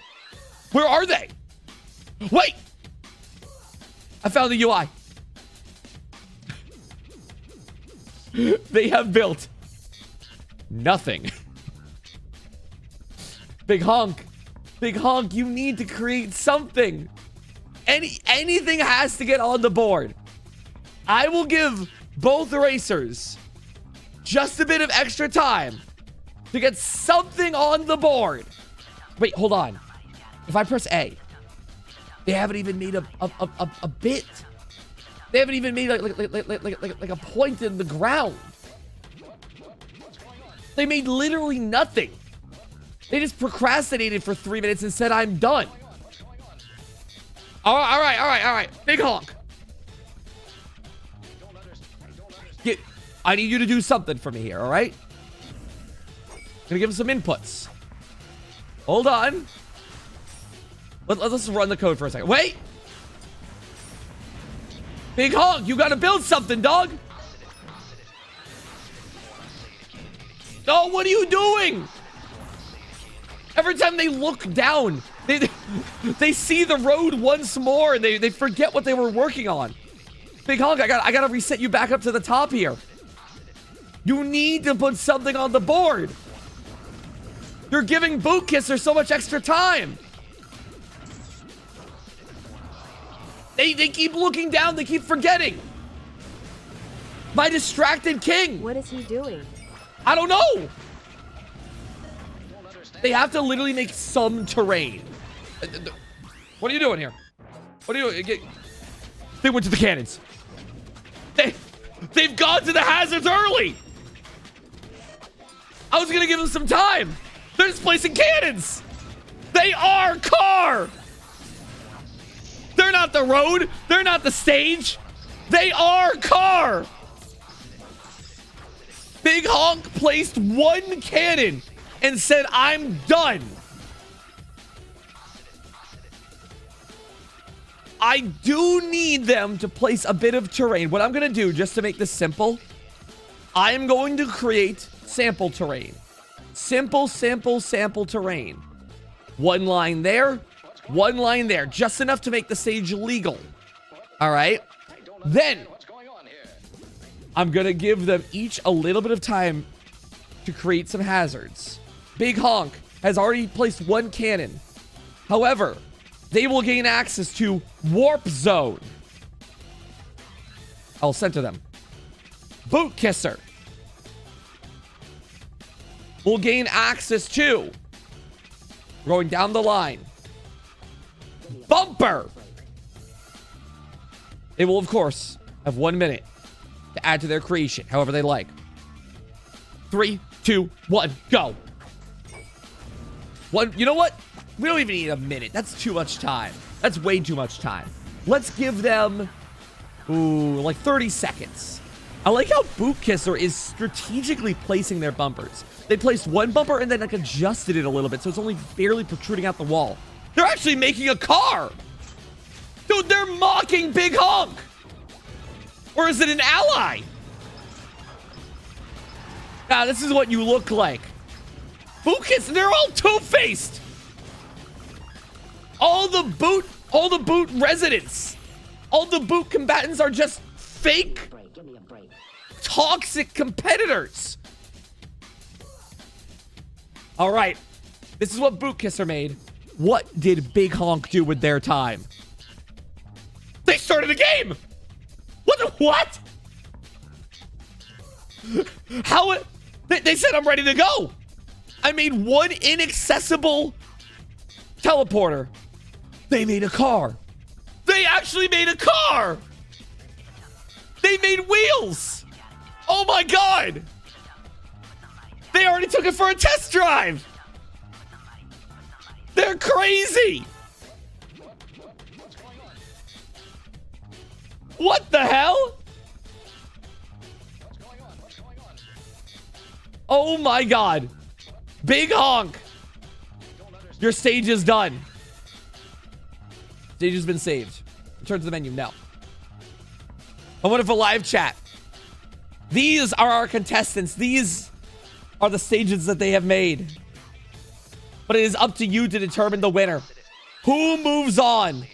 Where are they? Wait! I found the UI. They have built nothing. Big Honk. Big Honk, you need to create something. Anything has to get on the board. I will give both racers just a bit of extra time to get something on the board. Wait, hold on. If I press A, they haven't even made a bit. They haven't even made like a point in the ground. They made literally nothing. They just procrastinated for 3 minutes and said, I'm done. All right. Big Honk. I need you to do something for me here, all right? Gonna give him some inputs. Hold on. Let's run the code for a second. Wait! Big Honk, you gotta build something, dog! Oh, what are you doing? Every time they look down, they see the road once more and they forget what they were working on. Big Honk, I gotta reset you back up to the top here. You need to put something on the board. You're giving Boot Kisser so much extra time. They keep looking down, they keep forgetting. My distracted king. What is he doing? I don't know. They have to literally make some terrain. What are you doing here? What are you doing? They went to the cannons. They've gone to the hazards early. I was gonna give them some time. They're just placing cannons. They are car. They're not the road. They're not the stage. They are car. Big Honk placed 1 cannon and said, I'm done. I do need them to place a bit of terrain. What I'm going to do, just to make this simple, I am going to create sample terrain. Simple terrain. 1 line there, 1 line there. Just enough to make the stage legal. All right. Then I'm going to give them each a little bit of time to create some hazards. Big Honk has already placed 1 cannon. However, they will gain access to Warp Zone. I'll send to them. Boot Kisser will gain access to Going down the line. Bumper! They will, of course, have 1 minute to add to their creation, however they like. 3, 2, 1, go. You know what? We don't even need a minute. That's too much time. That's way too much time. Let's give them, like 30 seconds. I like how Boot Kisser is strategically placing their bumpers. They placed one bumper and then like adjusted it a little bit so it's only barely protruding out the wall. They're actually making a car. Dude, they're mocking Big Honk. Or is it an ally? Now, this is what you look like. Boot Kisser, they're all two-faced. All the boot residents, all the boot combatants are just fake, toxic competitors. All right, this is what Boot Kisser made. What did Big Honk do with their time? They started a game. What? How? They said I'm ready to go. I made one inaccessible teleporter. They made a car. They actually made a car. They made wheels. Oh my God. They already took it for a test drive. They're crazy. What the hell? Oh my God. Big Honk. Your stage is done. Stage has been saved. Return to the menu now. I wonder for live chat. These are our contestants. These are the stages that they have made. But it is up to you to determine the winner. Who moves on?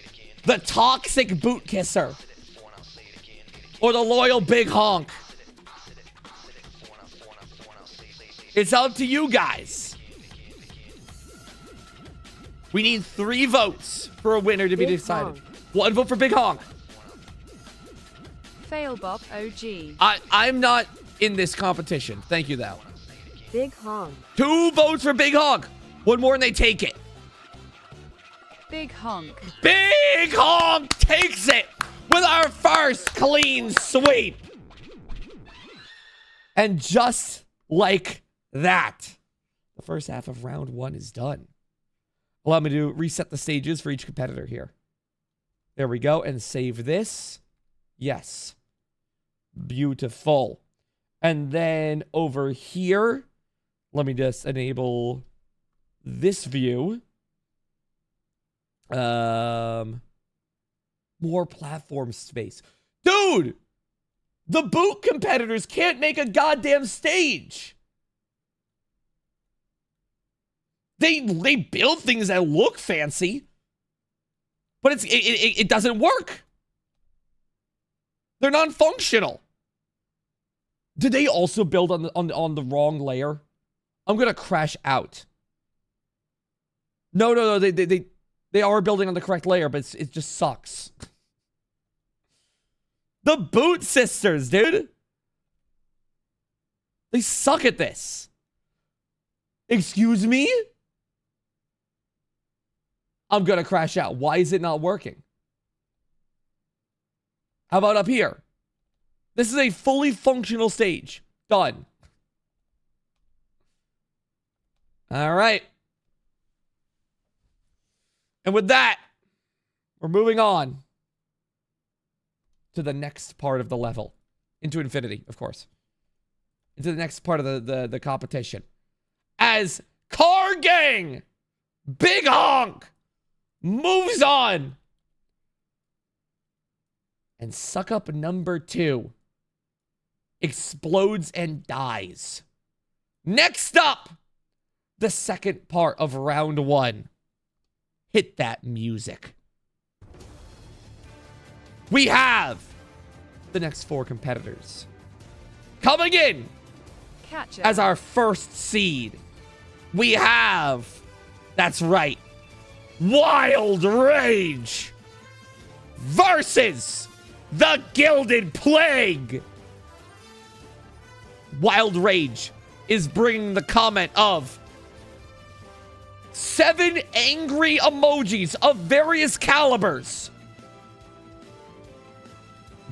The toxic Boot Kisser or the loyal Big Honk? It's up to you guys. We need 3 votes for a winner to be decided. Honk. 1 vote for Big Honk. Failbot OG. I'm not in this competition. Thank you, though. Big Honk. 2 votes for Big Honk. 1 more and they take it. Big Honk. Big Honk takes it with our first clean sweep. And just like that, the first half of round 1 is done. Allow me to reset the stages for each competitor here. There we go. And save this. Yes. Beautiful. And then over here, let me just enable this view. More platform space. Dude! The boot competitors can't make a goddamn stage. They build things that look fancy, but it doesn't work. They're non-functional. Did they also build on the wrong layer? I'm gonna crash out. No. They are building on the correct layer, but it just sucks. The Boot Sisters, dude. They suck at this. Excuse me? I'm gonna crash out. Why is it not working? How about up here? This is a fully functional stage. Done. All right. And with that, we're moving on to the next part of the level. Into infinity, of course. Into the next part of the competition. As Car Gang Big Honk moves on. And Suck Up number 2 explodes and dies. Next up, the second part of round 1. Hit that music. We have the next 4 competitors. Coming in Catcher. as our first seed, we have, that's right, Wild Rage versus the Gilded Plague. Wild Rage is bringing the comment of 7 angry emojis of various calibers.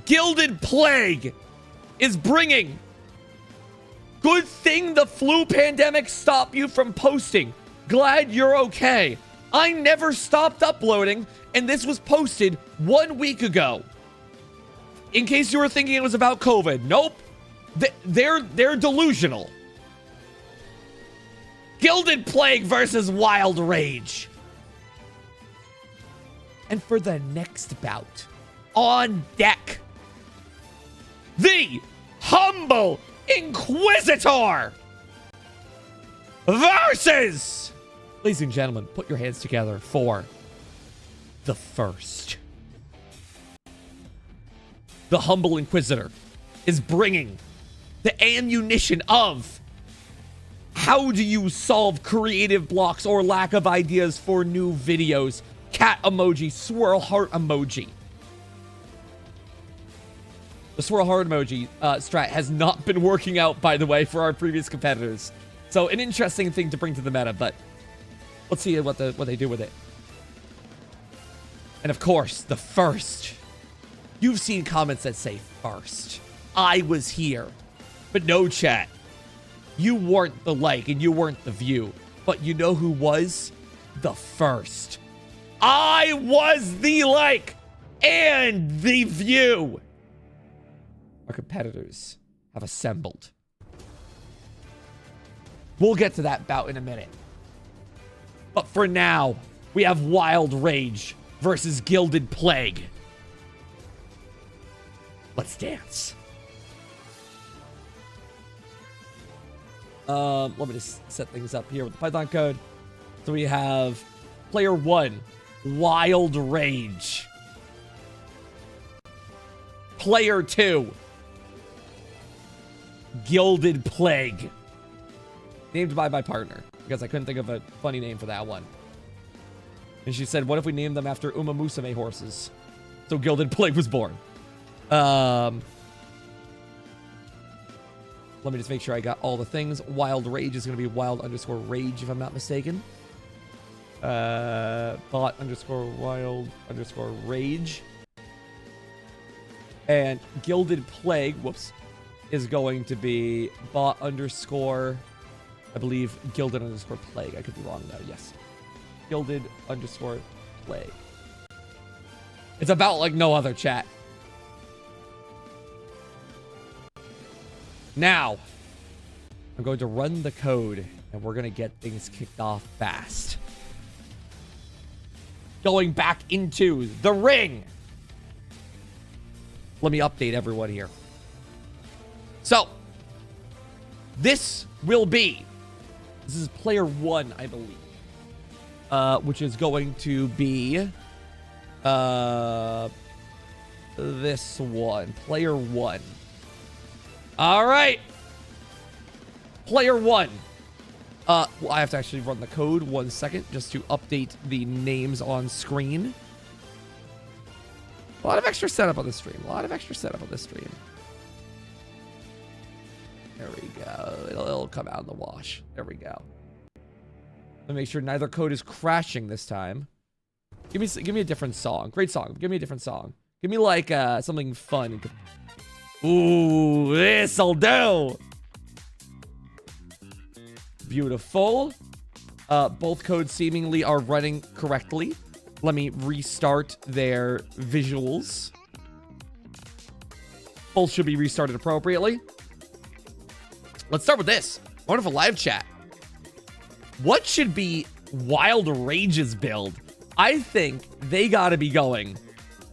Gilded Plague is bringing. Good thing the flu pandemic stopped you from posting. Glad you're okay. I never stopped uploading, and this was posted 1 week ago. In case you were thinking it was about COVID. Nope. They're delusional. Gilded Plague versus Wild Rage. And for the next bout, on deck, the humble Inquisitor versus, ladies and gentlemen, put your hands together for the first. The humble Inquisitor is bringing the ammunition of how do you solve creative blocks or lack of ideas for new videos. Cat emoji, swirl heart emoji. The swirl heart emoji strat has not been working out, by the way, for our previous competitors. So an interesting thing to bring to the meta, but let's see what they do with it. And of course, the first. You've seen comments that say first. I was here. But no, chat. You weren't the like and you weren't the view. But you know who was? The first. I was the like and the view. Our competitors have assembled. We'll get to that bout in a minute. But for now, we have Wild Rage versus Gilded Plague. Let's dance. Let me just set things up here with the Python code. So we have player 1, Wild Rage. Player 2, Gilded Plague. Named by my partner, because I couldn't think of a funny name for that one. And she said, what if we named them after Uma Musume horses? So Gilded Plague was born. Let me just make sure I got all the things. Wild Rage is going to be wild_rage, if I'm not mistaken. Bot_wild_rage. And Gilded Plague, whoops, is going to be bot_, I believe, gilded_plague. I could be wrong though, yes. Gilded_plague. It's about like no other, chat. Now, I'm going to run the code, and we're going to get things kicked off fast. Going back into the ring. Let me update everyone here. So, this is player 1, I believe. Which is going to be this one. Player 1. All right. Player 1. Well, I have to actually run the code 1 second just to update the names on screen. A lot of extra setup on the stream. There we go. It'll come out in the wash. There we go. Let me make sure neither code is crashing this time. Give me a different song. Great song. Give me a different song. Give me like something fun. Ooh, this'll do. Beautiful. Both codes seemingly are running correctly. Let me restart their visuals. Both should be restarted appropriately. Let's start with this. Wonderful live chat. What should be Wild Rage's build? I think they gotta be going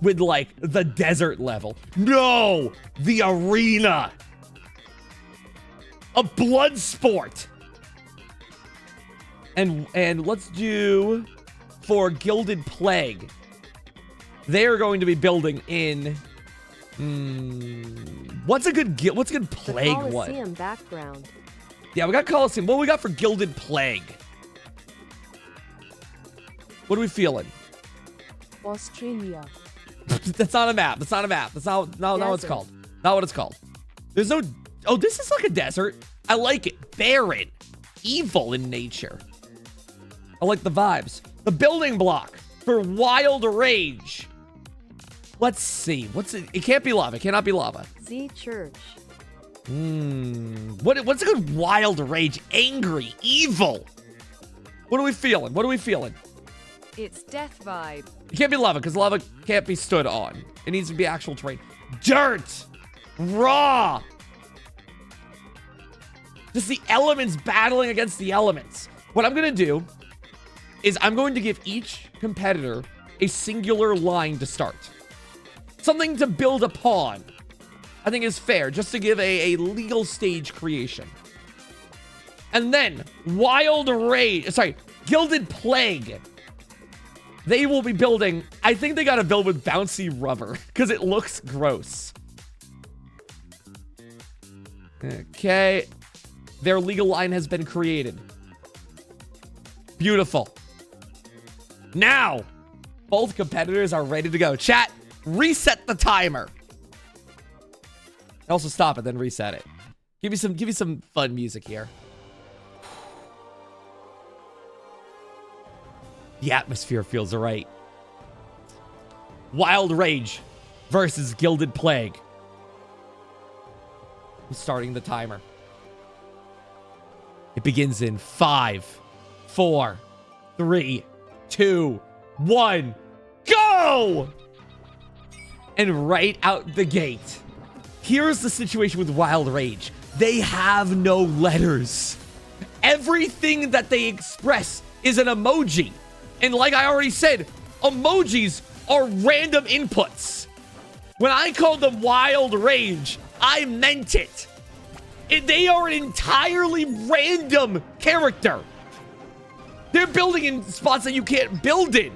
with like the desert level. No, the arena. A blood sport. And let's do for Gilded Plague. They're going to be building in what's a good plague one? Coliseum background. Yeah, we got Coliseum. What we got for Gilded Plague? What are we feeling? Australia. That's not a map. That's not a map. That's not what it's called. Not what it's called. There's no. Oh, this is like a desert. I like it. Barren. Evil in nature. I like the vibes. The building block for Wild Rage. Let's see. What's it? It can't be lava. It cannot be lava. Z Church. What's a good Wild Rage? Angry, evil. What are we feeling? What are we feeling? It's death vibe. It can't be lava because lava can't be stood on. It needs to be actual terrain. Dirt. Raw. Just the elements battling against the elements. What I'm going to do is I'm going to give each competitor a singular line to start. Something to build upon. I think is fair, just to give a legal stage creation. And then, Gilded Plague. They will be building, I think they gotta build with bouncy rubber, because it looks gross. Okay. Their legal line has been created. Beautiful. Now, both competitors are ready to go. Chat, reset the timer. Also stop it, then reset it. Give me some fun music here. The atmosphere feels right. Wild Rage versus Gilded Plague. I'm starting the timer. It begins in 5, 4, 3, 2, 1, go! And right out the gate, here's the situation with Wild Rage. They have no letters. Everything that they express is an emoji. And like I already said, emojis are random inputs. When I called them Wild Rage, I meant it. They are an entirely random character. They're building in spots that you can't build in.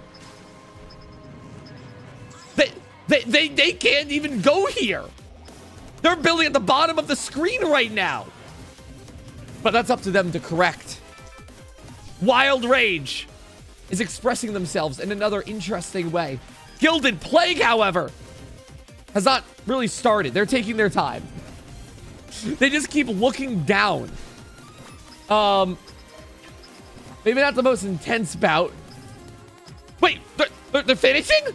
They can't even go here. They're building at the bottom of the screen right now. But that's up to them to correct. Wild Rage is expressing themselves in another interesting way. Gilded Plague, however, has not really started. They're taking their time. They just keep looking down. Maybe not the most intense bout. Wait, they're finishing?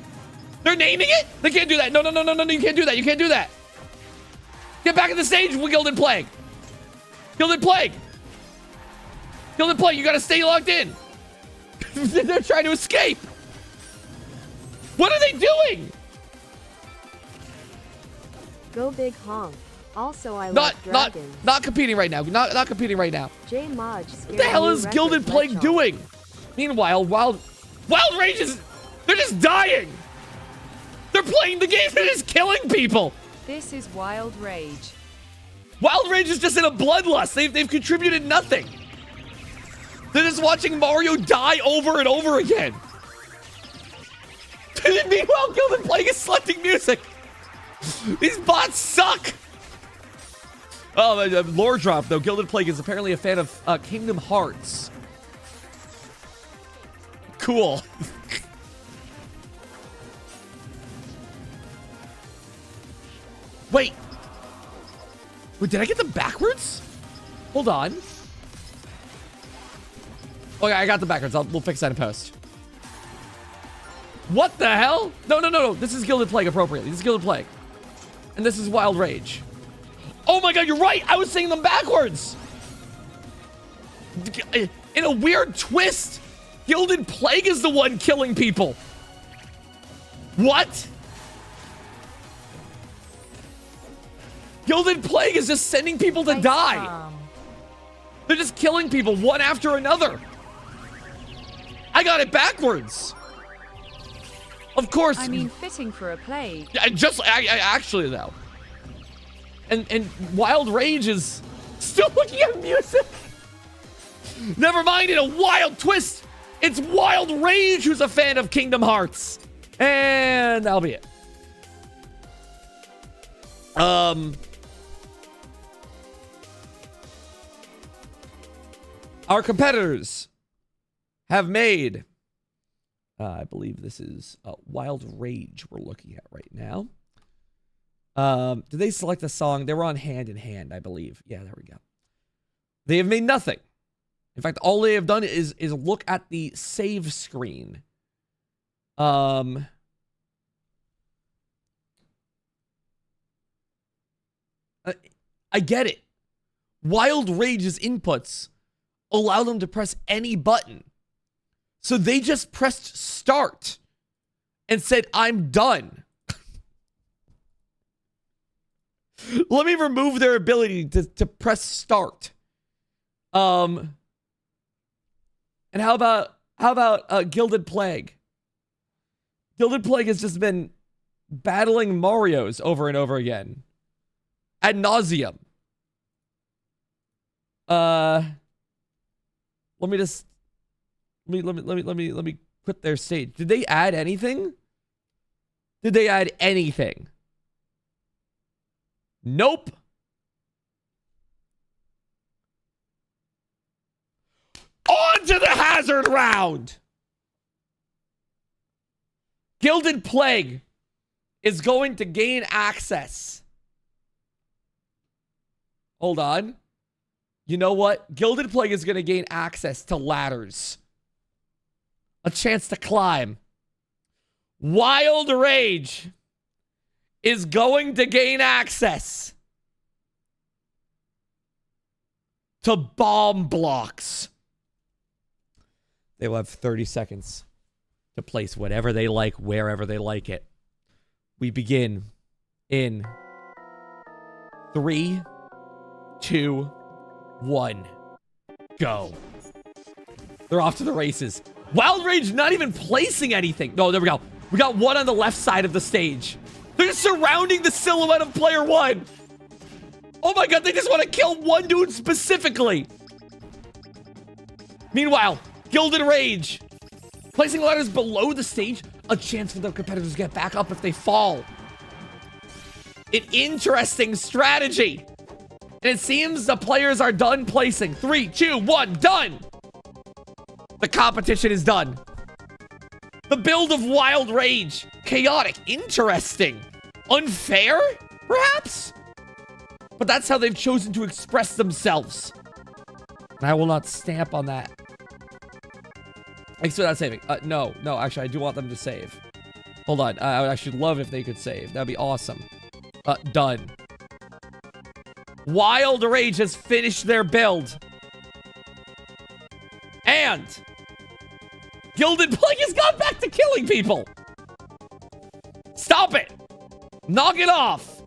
They're naming it? They can't do that. No, you can't do that. You can't do that. Get back in the stage with Gilded Plague. Gilded Plague. Gilded Plague, you gotta stay locked in. They're trying to escape. What are they doing? Go big honk. Also, I love dragons. Not competing right now. Not competing right now. J Mod. What the hell is Gilded Plague doing? Meanwhile, Wild Rage is... They're just dying. They're playing the game. They're just killing people. This is Wild Rage. Wild Rage is just in a bloodlust. They've contributed nothing. They're just watching Mario die over and over again. Meanwhile, Gilded Plague is selecting music. These bots suck. Oh, lore drop, though. Gilded Plague is apparently a fan of Kingdom Hearts. Cool. Wait, did I get them backwards? Hold on. Okay, I got them backwards. We'll fix that in post. What the hell? No. This is Gilded Plague appropriately. This is Gilded Plague. And this is Wild Rage. Oh my god, you're right. I was saying them backwards. In a weird twist, Gilded Plague is the one killing people. What? Gilded Plague is just sending people to die. They're just killing people one after another. I got it backwards. Of course. I mean, fitting for a plague. Actually, though. And Wild Rage is still looking at music. Never mind, in a wild twist, it's Wild Rage who's a fan of Kingdom Hearts. And that'll be it. Our competitors have made, I believe this is Wild Rage we're looking at right now. Did they select a song? They were on Hand in Hand, I believe. Yeah, there we go. They have made nothing. In fact, all they have done is look at the save screen. I get it. Wild Rage's inputs allow them to press any button. So they just pressed start and said, I'm done. Let me remove their ability to press start. And how about Gilded Plague? Gilded Plague has just been battling Marios over and over again. Ad nauseum. Let me quit their stage. Did they add anything? Did they add anything? Nope. On to the hazard round. Gilded Plague is going to gain access. Hold on. You know what? Gilded Plague is going to gain access to ladders. A chance to climb. Wild Rage is going to gain access to bomb blocks. They will have 30 seconds to place whatever they like, wherever they like it. We begin in 3, 2, 1. Go. They're off to the races. Wild Rage not even placing anything. No, there we go. We got one on the left side of the stage. They're surrounding the silhouette of player one. Oh my god, they just want to kill one dude specifically. Meanwhile, Gilded Rage placing ladders below the stage. A chance for the competitors to get back up if they fall. An interesting strategy. And it seems the players are done placing. 3, 2, 1, done. The competition is done. The build of Wild Rage. Chaotic. Interesting. Unfair, perhaps? But that's how they've chosen to express themselves. And I will not stamp on that. Thanks for not saving. No, actually, I do want them to save. Hold on. I would actually love if they could save. That'd be awesome. Done. Wild Rage has finished their build. And Gilded Plague has gone back to killing people. Stop it. Knock it off.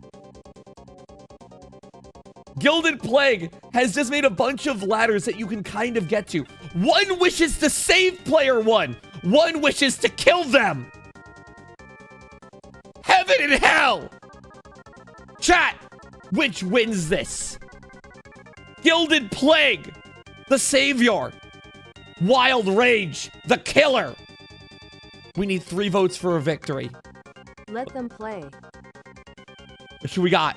Gilded Plague has just made a bunch of ladders that you can kind of get to. One wishes to save player one. One wishes to kill them. Heaven and hell. Chat, which wins this? Gilded Plague, the savior. Wild Rage, the killer. We need 3 votes for a victory. Let them play. What should we got?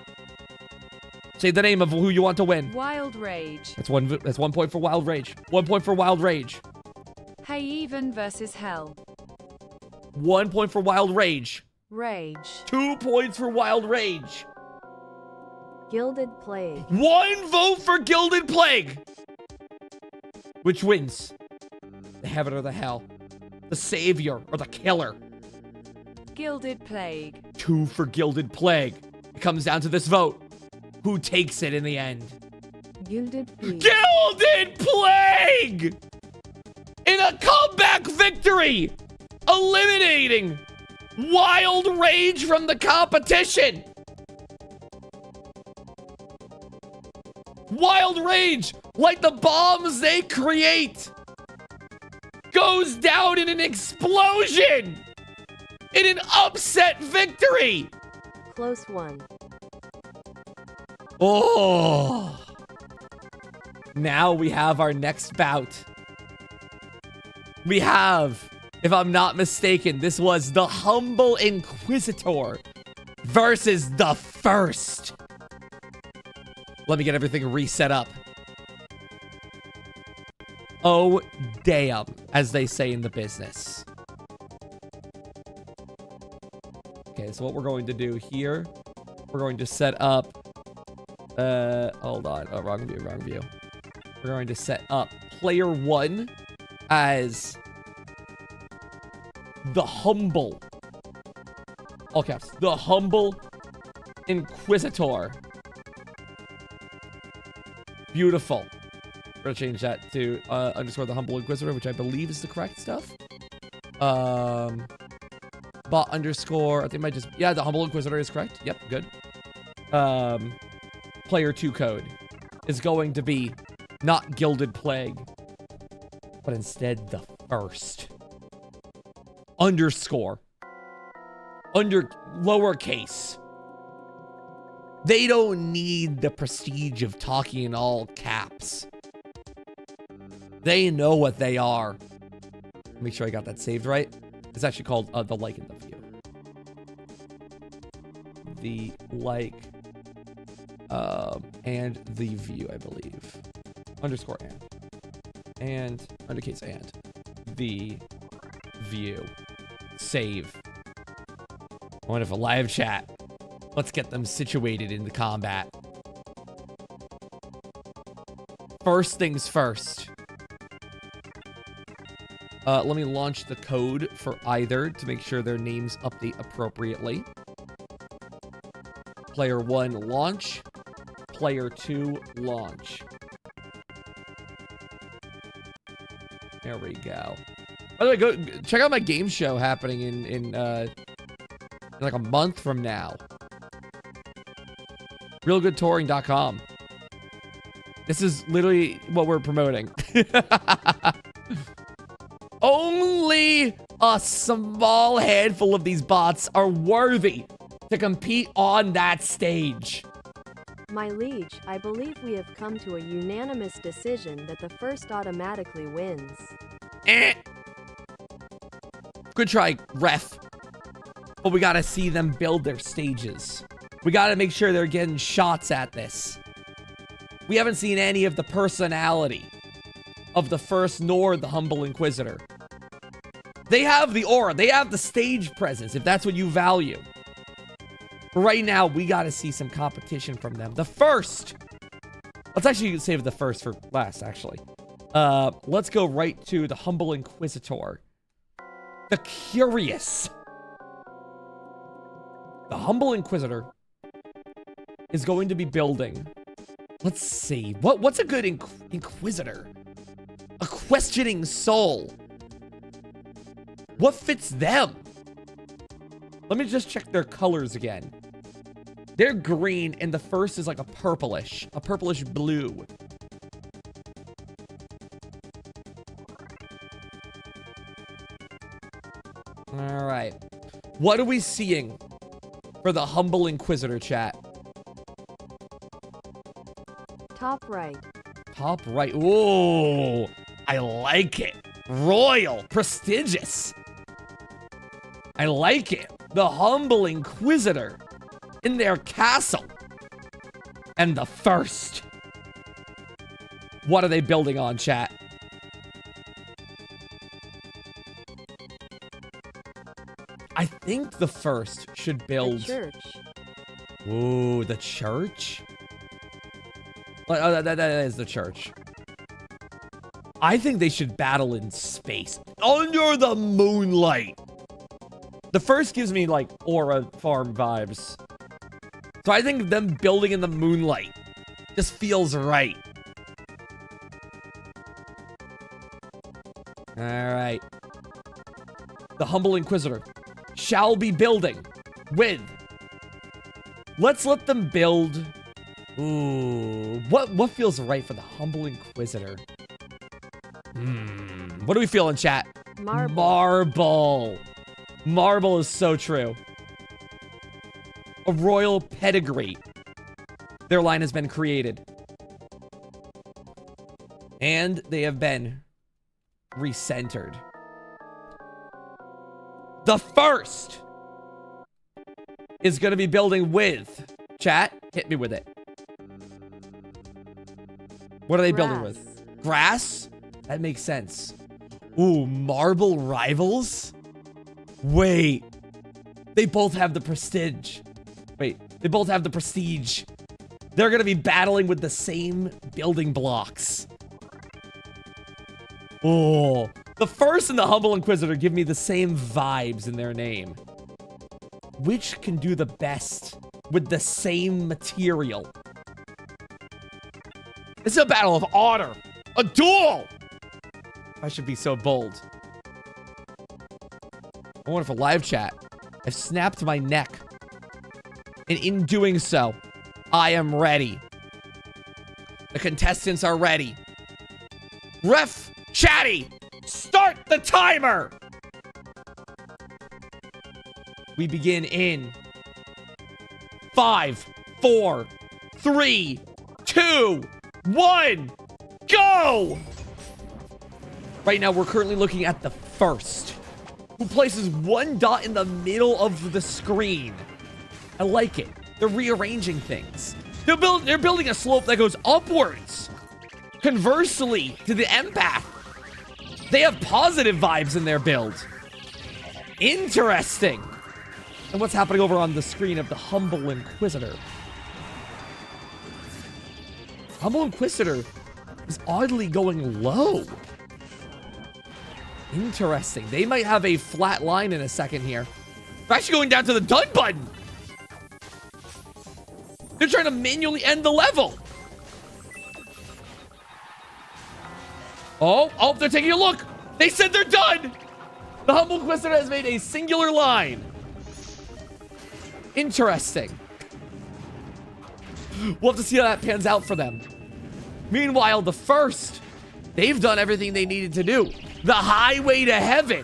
Say the name of who you want to win. Wild Rage. That's 1 point for Wild Rage. 1 point for Wild Rage. Hey Even versus Hell. 1 point for Wild Rage. Rage. 2 points for Wild Rage. Gilded Plague. 1 vote for Gilded Plague. Which wins? The heaven or the hell? The savior or the killer? Gilded Plague. 2 for Gilded Plague. It comes down to this vote. Who takes it in the end? Gilded Plague. Gilded Plague! In a comeback victory! Eliminating Wild Rage from the competition! Wild Rage, like the bombs they create, goes down in an explosion! In an upset victory! Close one. Oh! Now we have our next bout. We have, if I'm not mistaken, this was the Humble Inquisitor versus the First. Let me get everything reset up. Oh, damn, as they say in the business. Okay, so what we're going to do here, we're going to set up, hold on. Oh, wrong view. we're going to set up player 1 as the humble, all caps, the humble inquisitor. Beautiful. We're gonna change that to underscore the humble inquisitor, which I believe is the correct stuff. Bot underscore, I think I might just, yeah, the humble inquisitor is correct. Yep, good. Player 2 code is going to be not gilded plague, but instead the first. Underscore. Under lowercase. They don't need the prestige of talking in all caps. They know what they are. Make sure I got that saved right. It's actually called the like and the view. The like and the view, I believe. Underscore and undercase and the view. Save. Wonderful. Live chat. Let's get them situated in the combat. First things first. Let me launch the code for either to make sure their names update appropriately. Player 1 launch. Player 2 launch. There we go. By the way, go check out my game show happening in like a month from now. Realgoodtouring.com. This is literally what we're promoting. Only a small handful of these bots are worthy to compete on that stage. My liege, I believe we have come to a unanimous decision that the first automatically wins. Good try, ref. But we gotta see them build their stages. We gotta make sure they're getting shots at this. We haven't seen any of the personality of the first nor the humble inquisitor. They have the aura, they have the stage presence, if that's what you value. But right now, we gotta see some competition from them. The first. Let's actually save the first for last, actually. Let's go right to the humble inquisitor. The curious. The humble inquisitor is going to be building. Let's see. What's a good inquisitor? A questioning soul. What fits them? Let me just check their colors again. They're green, and the first is like a purplish blue. All right. What are we seeing for the humble inquisitor, chat? Top right. Top right. Ooh, I like it. Royal, prestigious. I like it. The humble inquisitor in their castle. And the first. What are they building on, chat? I think the first should build... The church. Ooh, the church? Oh, that is the church. I think they should battle in space. Under the moonlight. The first gives me, like, aura farm vibes. So I think them building in the moonlight just feels right. Alright. The humble inquisitor shall be building with... Let's let them build... Ooh, what feels right for the humble inquisitor? What are we feeling, chat? Marble. Marble is so true. A royal pedigree. Their line has been created. And they have been recentered. The first is going to be building with... Chat, hit me with it. What are they building with? Grass? That makes sense. Ooh, marble rivals? Wait. They both have the prestige. Wait, they both have the prestige. They're gonna be battling with the same building blocks. Oh, the first and the humble inquisitor give me the same vibes in their name. Which can do the best with the same material? This is a battle of honor. A duel! I should be so bold. I wonder for live chat. I've snapped my neck. And in doing so, I am ready. The contestants are ready. Ref Chatty, start the timer! We begin in 5, 4, 3, 2, 1, go! Right now, we're currently looking at the first, who places one dot in the middle of the screen. I like it. They're rearranging things. They're building a slope that goes upwards. Conversely to the empath, they have positive vibes in their build. Interesting. And what's happening over on the screen of the humble inquisitor? Humble inquisitor is oddly going low. Interesting. They might have a flat line in a second here. They're actually going down to the done button. They're trying to manually end the level. Oh, they're taking a look. They said they're done. The humble inquisitor has made a singular line. Interesting. We'll have to see how that pans out for them. Meanwhile, the first, they've done everything they needed to do. The highway to heaven.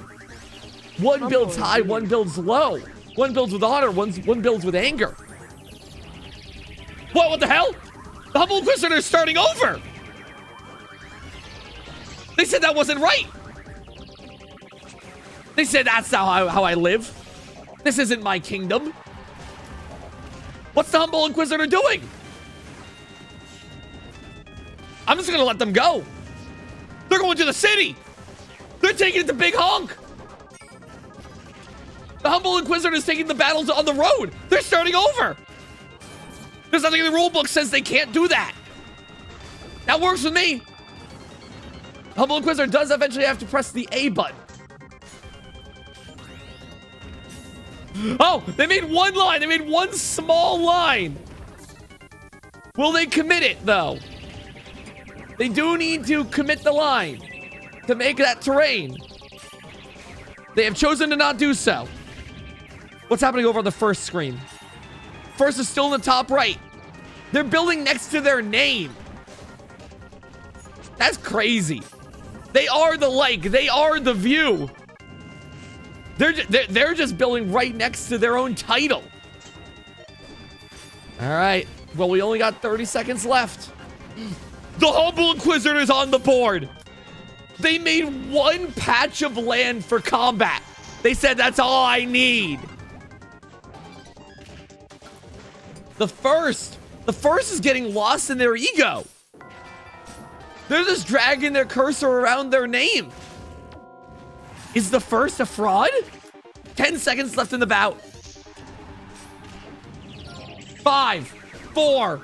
One builds high, one builds low. One builds with honor, one builds with anger. What the hell? The humble inquisitor is starting over. They said that wasn't right. They said that's how I live. This isn't my kingdom. What's the humble inquisitor doing? I'm just gonna let them go. They're going to the city. They're taking it to Big Honk. The humble inquisitor is taking the battles on the road. They're starting over. There's nothing in the rule book says they can't do that. That works with me. The humble inquisitor does eventually have to press the A button. Oh, they made one line. They made one small line. Will they commit it, though? They do need to commit the line to make that terrain. They have chosen to not do so. What's happening over on the first screen? First is still in the top right. They're building next to their name. That's crazy. They are the like. They are the view. They're just building right next to their own title. All right. Well, we only got 30 seconds left. The humble inquisitor is on the board. They made one patch of land for combat. They said that's all I need. The first is getting lost in their ego. They're just dragging their cursor around their name. Is the first a fraud? 10 seconds left in the bout. 5, 4,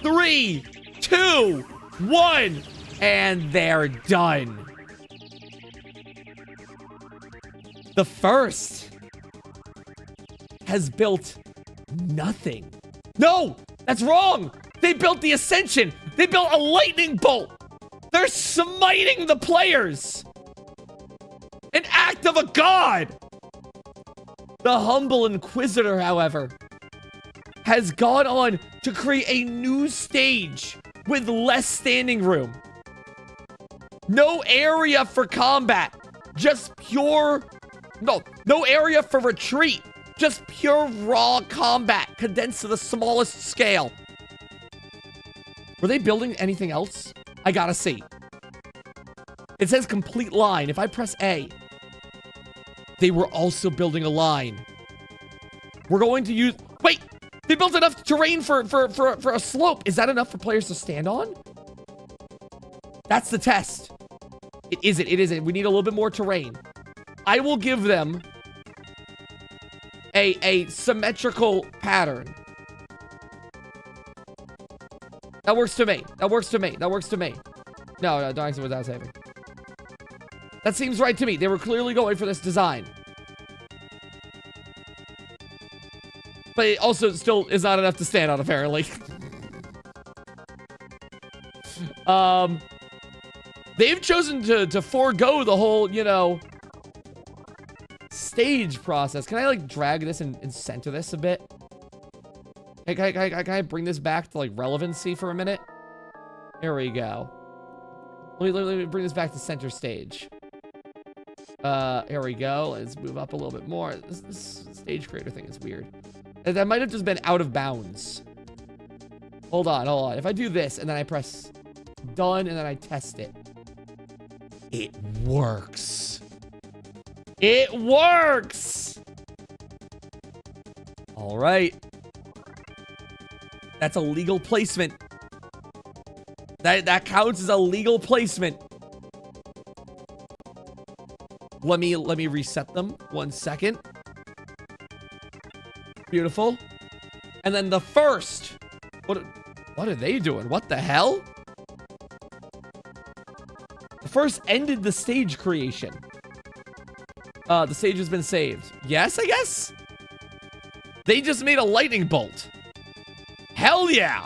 3, 2, 1. And they're done. The first has built nothing. No, that's wrong. They built the Ascension. They built a lightning bolt. They're smiting the players. An act of a god. The humble inquisitor, however, has gone on to create a new stage with less standing room. No area for combat. Just pure... No area for retreat. Just pure raw combat condensed to the smallest scale. Were they building anything else? I gotta see. It says complete line. If I press A, they were also building a line. We're going to use... Wait! They built enough terrain for a slope. Is that enough for players to stand on? That's the test. It isn't. It isn't. We need a little bit more terrain. I will give them a symmetrical pattern. That works to me. That works to me. That works to me. No, don't accept without saving. That seems right to me. They were clearly going for this design. But it also still is not enough to stand on, apparently. They've chosen to forego the whole, you know, stage process. Can I, like, drag this and center this a bit? Can I bring this back to, like, relevancy for a minute? Here we go. Let me bring this back to center stage. Here we go. Let's move up a little bit more. This stage creator thing is weird. That might have just been out of bounds. Hold on. If I do this and then I press done and then I test it. It works. It works! All right. That's a legal placement. That counts as a legal placement. Let me reset them 1 second. Beautiful. And then the first. What are they doing? What the hell? The first ended the stage creation. The stage has been saved. Yes, I guess? They just made a lightning bolt. Hell yeah!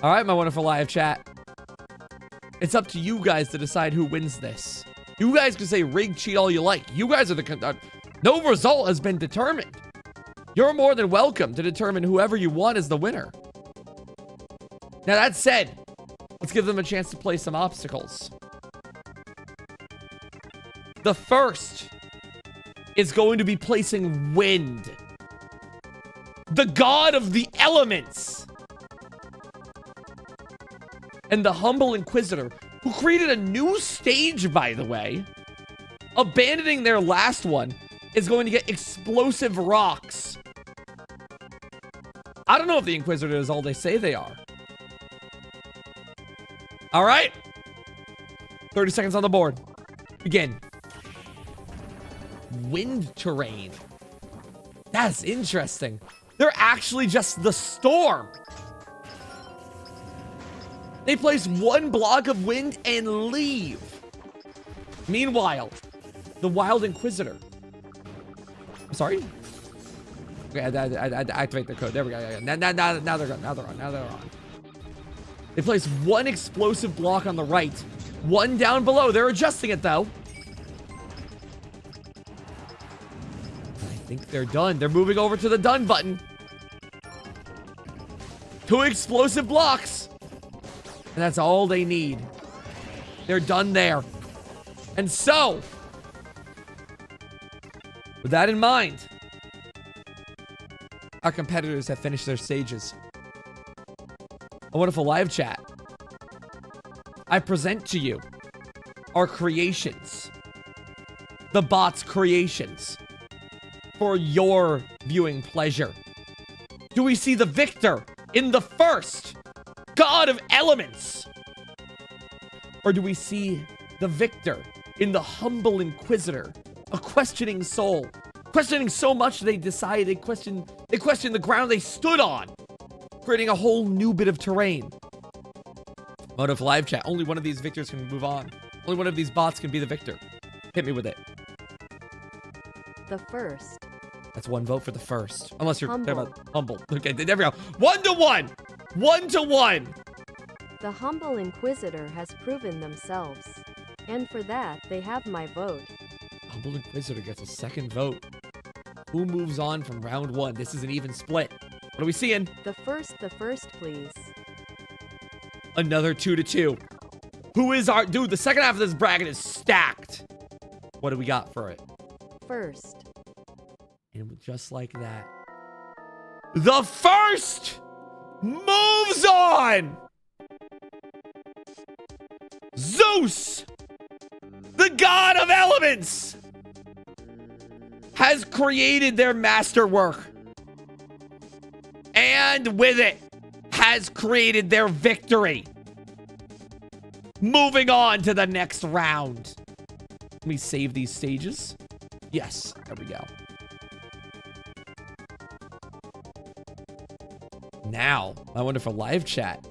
All right, my wonderful live chat. It's up to you guys to decide who wins this. You guys can say rig, cheat all you like. You guys are the... no result has been determined. You're more than welcome to determine whoever you want as the winner. Now, that said, let's give them a chance to play some obstacles. The first is going to be placing wind. The god of the elements. And the humble inquisitor, who created a new stage, by the way, abandoning their last one, is going to get explosive rocks. I don't know if the inquisitor is all they say they are. All right. 30 seconds on the board. Begin. Wind terrain. That's interesting. They're actually just the storm. They place one block of wind and leave. Meanwhile, the wild inquisitor. I'm sorry? Okay, I had to activate their code. There we go. Yeah. Now they're gone. Now they're on. They place one explosive block on the right. One down below. They're adjusting it, though. I think they're done. They're moving over to the done button. 2 explosive blocks. And that's all they need. They're done there. And so, with that in mind, our competitors have finished their stages. A wonderful live chat. I present to you our creations. The bots' creations. For your viewing pleasure. Do we see the victor in the first god of elements? Or do we see the victor in the humble inquisitor? A questioning soul. Questioning so much they decide they question the ground they stood on. Creating a whole new bit of terrain. Mode of live chat. Only one of these victors can move on. Only one of these bots can be the victor. Hit me with it. The first. That's 1 vote for the first. Unless you're talking Humble. about humble. Okay, there we go. 1-1. 1-1. The humble inquisitor has proven themselves. And for that, they have my vote. Humble inquisitor gets a second vote. Who moves on from round 1? This is an even split. What are we seeing? The first, please. Another 2-2. Who is our... Dude, the second half of this bracket is stacked. What do we got for it? First. And just like that, the first moves on! Zeus, the god of elements, has created their masterwork. And with it, has created their victory. Moving on to the next round. Let me save these stages. Yes, there we go. Now, my wonderful live chat,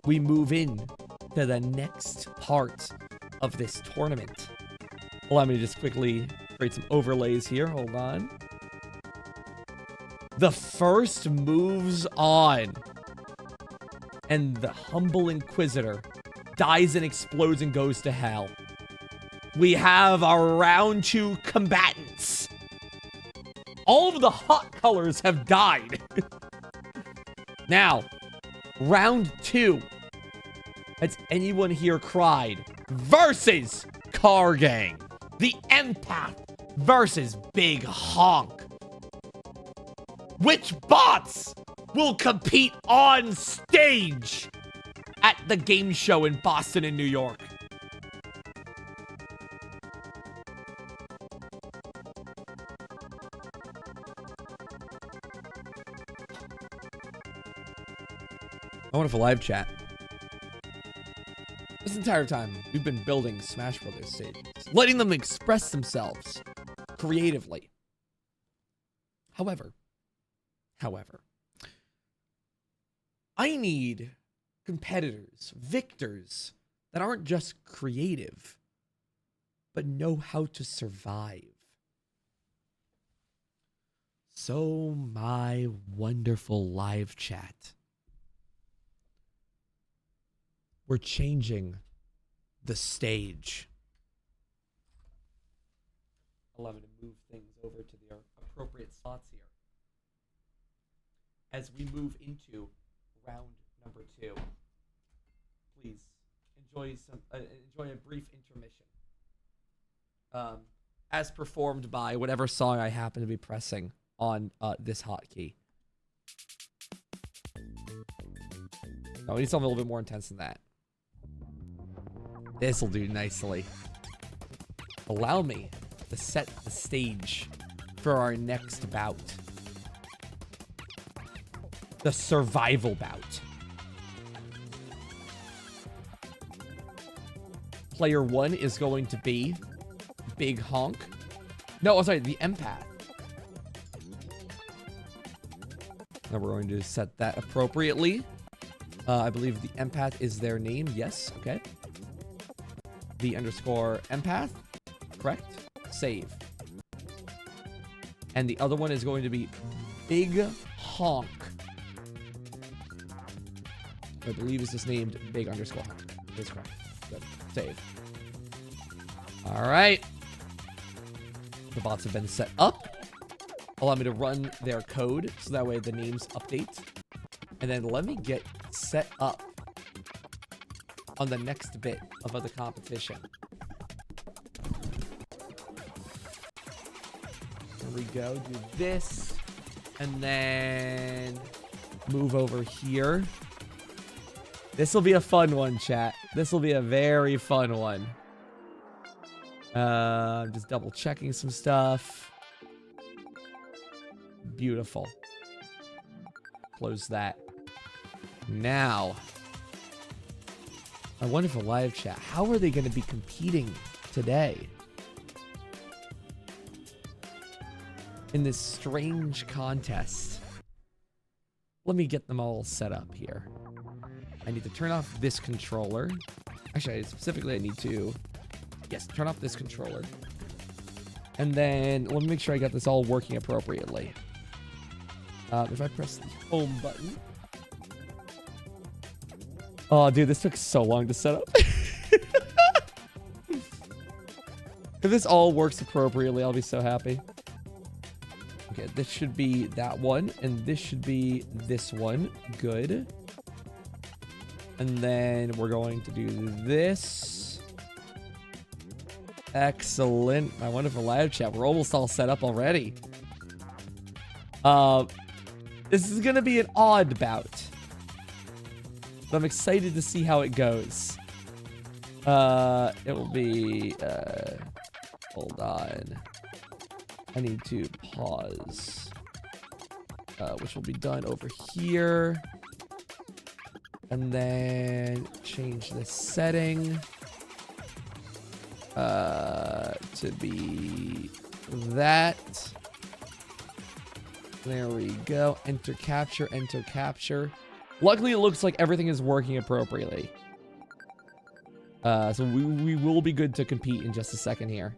we move in to the next part of this tournament. Allow me to just quickly create some overlays here. Hold on. The first moves on. And the humble inquisitor dies and explodes and goes to hell. We have our round 2 combatants. All of the hot colors have died. Now, round 2. Has anyone here cried? Versus Car Gang. The empath versus Big Honk. Which bots will compete on stage at the game show in Boston and New York? I want a live chat. This entire time, we've been building Smash Brothers stages, letting them express themselves creatively. However, I need competitors, victors, that aren't just creative, but know how to survive. So, my wonderful live chat, we're changing the stage. Allow me to move things over to the appropriate slots here. As we move into round number 2, please enjoy a brief intermission. As performed by whatever song I happen to be pressing on this hotkey. No, we need something a little bit more intense than that. This'll do nicely. Allow me to set the stage for our next bout. The survival bout. Player 1 is going to be Big Honk. No, oh, sorry, the empath. Now we're going to set that appropriately. I believe the empath is their name. Yes, okay. The underscore empath. Correct. Save. And the other one is going to be Big Honk. I believe is just named Big underscore Honk. That's correct. Good. Save. All right. The bots have been set up. Allow me to run their code so that way the names update. And then let me get set up on the next bit of the competition. There we go. Do this. And then move over here. This will be a fun one, chat. This will be a very fun one. Just double checking some stuff. Beautiful. Close that. Now, my wonderful live chat. How are they going to be competing today? In this strange contest. Let me get them all set up here. I need to turn off this controller. Actually, specifically, I need to, yes, turn off this controller. And then let me make sure I got this all working appropriately. If I press the home button. Oh, dude, this took so long to set up. If this all works appropriately, I'll be so happy. Okay, this should be that one, and this should be this one. Good. And then we're going to do this. Excellent. My wonderful live chat. We're almost all set up already. This is going to be an odd bout. But I'm excited to see how it goes. It will be... hold on. I need to pause. Which will be done over here. And then change the setting to be that. There we go. Enter capture, enter capture. Luckily, it looks like everything is working appropriately. So we will be good to compete in just a second here.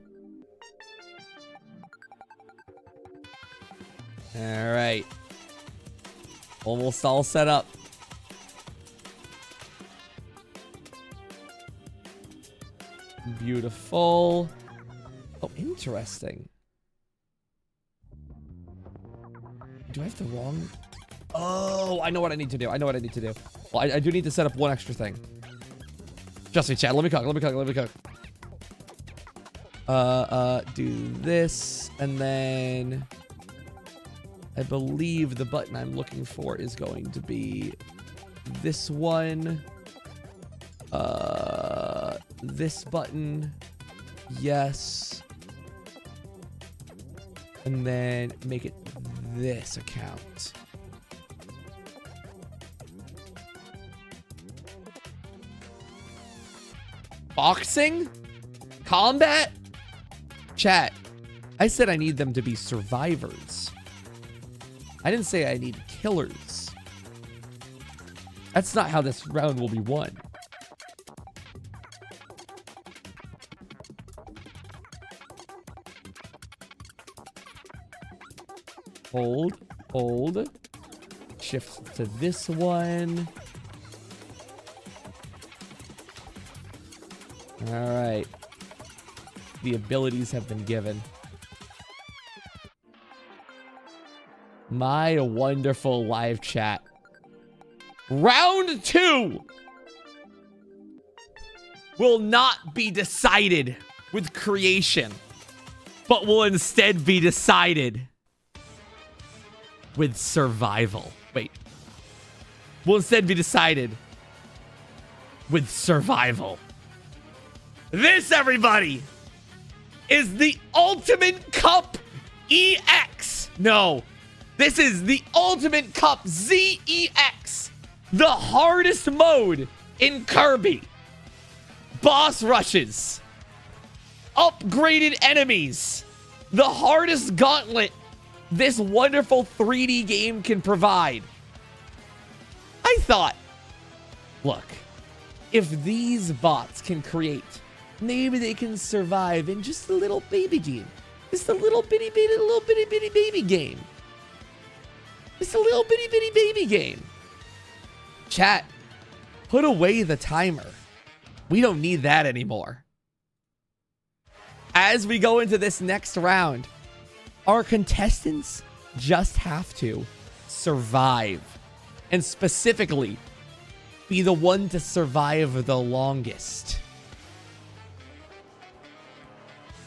All right. Almost all set up. Beautiful. Oh, interesting. Do I have the wrong... Oh, I know what I need to do. I know what I need to do. Well, I do need to set up one extra thing. Just me, chat. Let me cook. Let me cook. Let me cook. Do this, and then I believe the button I'm looking for is going to be this one. This button. Yes. And then make it this account. Boxing? Combat? Chat. I said I need them to be survivors. I didn't say I need killers. That's not how this round will be won. Hold, hold. Shift to this one. All right. The abilities have been given. My wonderful live chat. Round 2 will not be decided with creation, but will instead be decided with survival. Wait. Will instead be decided with survival. This, everybody, is the Ultimate Cup EX. No, this is the Ultimate Cup ZEX. The hardest mode in Kirby. Boss rushes. Upgraded enemies. The hardest gauntlet this wonderful 3D game can provide. I thought, look, if these bots can create, maybe they can survive in just a little baby game. Just a little bitty baby game. Just a little bitty baby game. Chat, put away the timer. We don't need that anymore. As we go into this next round, our contestants just have to survive. And specifically, be the one to survive the longest.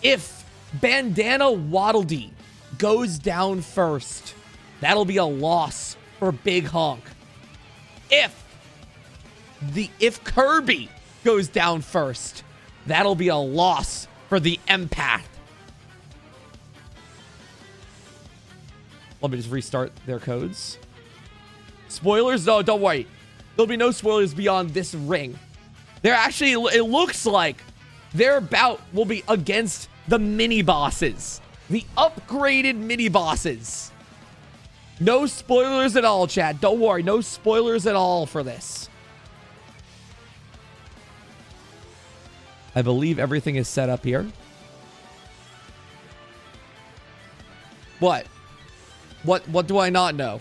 If Bandana Waddle Dee goes down first, that'll be a loss for Big Honk. If Kirby goes down first, that'll be a loss for the empath. Let me just restart their codes. Spoilers? No, don't worry. There'll be no spoilers beyond this ring. They're actually, it looks like their bout will be against the mini bosses. The upgraded mini bosses. No spoilers at all, chat. Don't worry. No spoilers at all for this. I believe everything is set up here. What? What do I not know?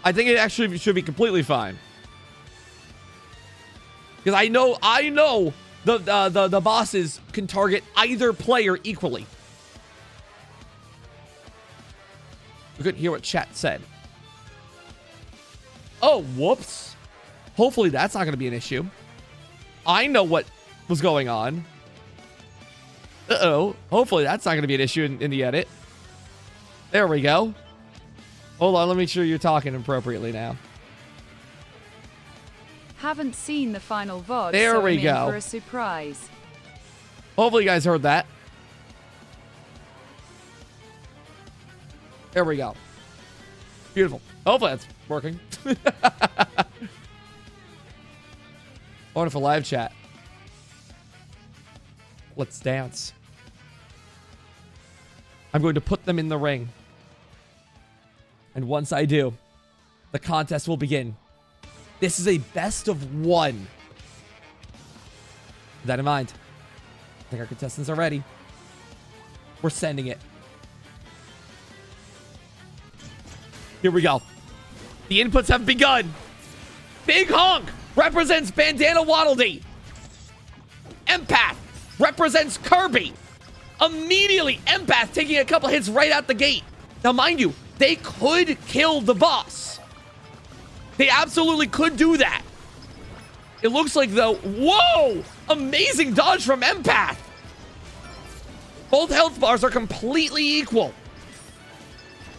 I think it actually should be completely fine. Because I know the bosses can target either player equally. We couldn't hear what chat said. Oh, whoops. Hopefully that's not going to be an issue. I know what was going on. Uh-oh. Hopefully that's not going to be an issue in the edit. There we go. Hold on, let me make sure you're talking appropriately now. Haven't seen the final VOD, there so we I'm go. in for a surprise. Hopefully you guys heard that. There we go. Beautiful. Hopefully that's working. Wonderful live chat. Let's dance. I'm going to put them in the ring. And once I do, the contest will begin. This is a best of one that in mind. I think our contestants are ready. We're sending it. Here we go. The inputs have begun. Big Honk represents Bandana Waddle Dee. Empath represents Kirby. Immediately, Empath taking a couple hits right out the gate. Now, mind you, they could kill the boss. They absolutely could do that. It looks like, though, whoa! Amazing dodge from Empath. Both health bars are completely equal.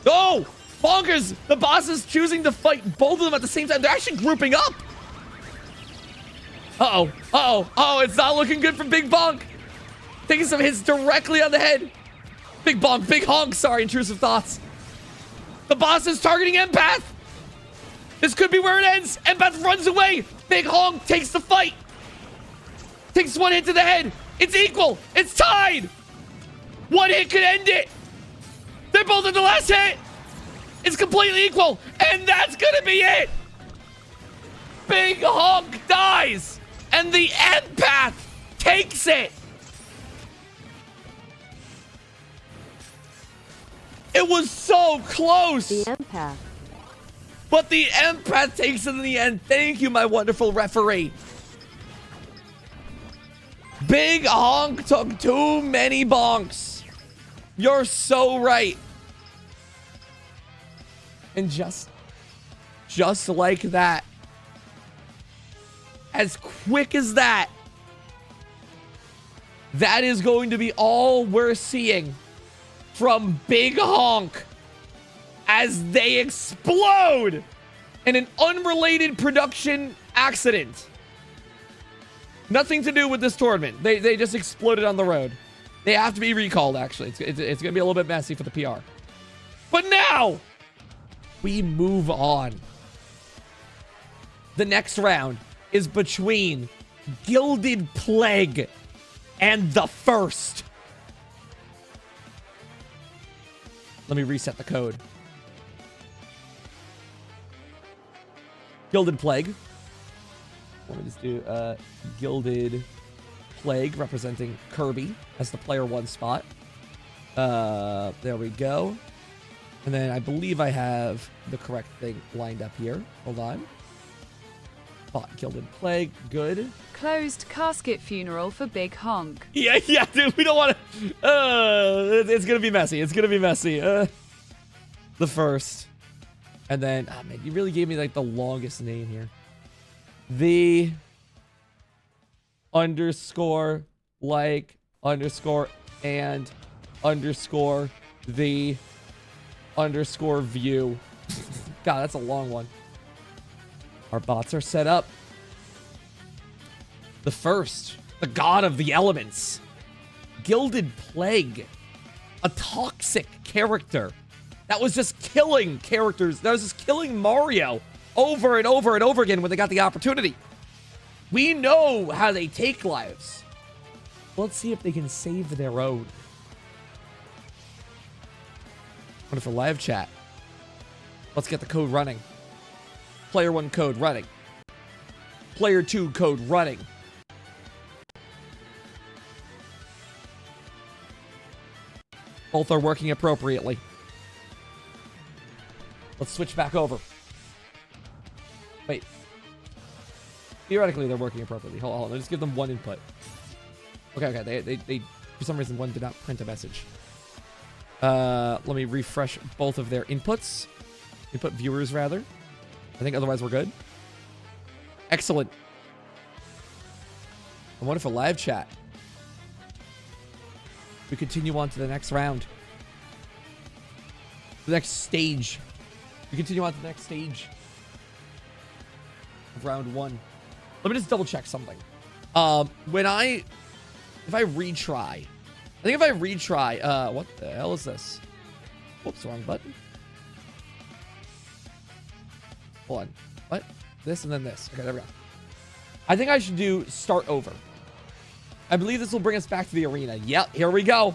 Oh! Bonkers! The boss is choosing to fight both of them at the same time. They're actually grouping up. Uh-oh. Uh-oh. Oh, it's not looking good for Big Bonk. Taking some hits directly on the head. Big Bonk. Big Honk. Sorry, intrusive thoughts. The boss is targeting Empath. This could be where it ends. Empath runs away. Big Honk takes the fight. Takes one hit to the head. It's equal. It's tied. One hit could end it. They're both at the last hit. It's completely equal. And that's going to be it. Big Honk dies. And the Empath takes it. It was so close. The empath. But the Empath takes it in the end. Thank you, my wonderful referee. Big Honk took too many bonks. You're so right. And just like that, as quick as that, that is going to be all we're seeing from Big Honk as they explode in an unrelated production accident. Nothing to do with this tournament. They just exploded on the road. They have to be recalled, actually. It's going to be a little bit messy for the PR. But now, we move on. The next round is between Gilded Plague and the First. Let me reset the code. Gilded Plague. Let me just do Gilded Plague representing Kirby as the player 1 spot. There we go. And then I believe I have the correct thing lined up here. Hold on. Bot Gilded Plague. Good. Closed casket funeral for Big Honk. Yeah, dude. We don't want to... it's going to be messy. It's going to be messy. The First. And then... Oh, man. You really gave me, like, the longest name here. The... underscore... like... underscore... and... underscore... the... underscore view. God, that's a long one. Our bots are set up. The First, the god of the elements. Gilded Plague. A toxic character. That was just killing characters. That was just killing Mario over and over and over again when they got the opportunity. We know how they take lives. Let's see if they can save their own. Wonderful live chat. Let's get the code running. Player 1 code running. Player 2 code running. Both are working appropriately. Let's switch back over. Wait. Theoretically, they're working appropriately. Hold on. Let's give them one input. Okay. They for some reason, one did not print a message. Let me refresh both of their inputs. Input viewers, rather. I think otherwise we're good. Excellent. A wonderful live chat. We continue on to the next round. The next stage. We continue on to the next stage of round 1. Let me just double check something. If I retry, what the hell is this? Whoops, wrong button. Hold on. What? This and then this. Okay, there we go. I think I should do start over. I believe this will bring us back to the arena. Yep, here we go.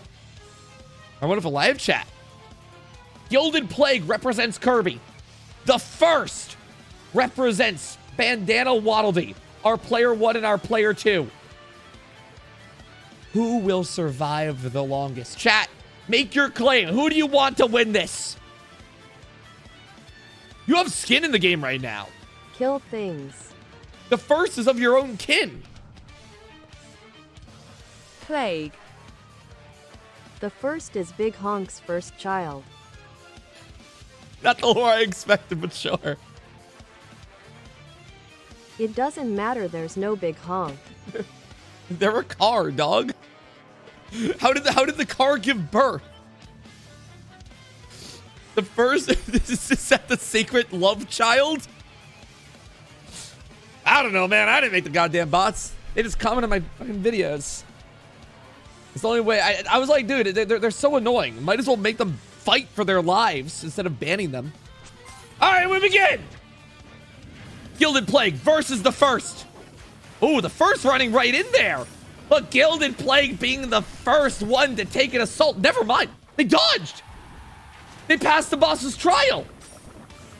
Our wonderful live chat. Gilded Plague represents Kirby. The First represents Bandana Waddle Dee, our player 1 and our player 2. Who will survive the longest? Chat, make your claim. Who do you want to win this? You have skin in the game right now. Kill things. The first is of your own kin. Plague. The first is Big Honk's first child. Not the lore I expected, but sure. It doesn't matter, there's no Big Honk. They're a car, dog. How did the car give birth? The first is that the sacred love child? I don't know, man. I didn't make the goddamn bots. They just comment on my fucking videos. It's the only way. I was like, dude, they're so annoying. Might as well make them fight for their lives instead of banning them. All right, we begin. Gilded Plague versus the first. Ooh, the first running right in there. Look, Gilded Plague being the first one to take an assault. Never mind. They dodged. They passed the boss's trial.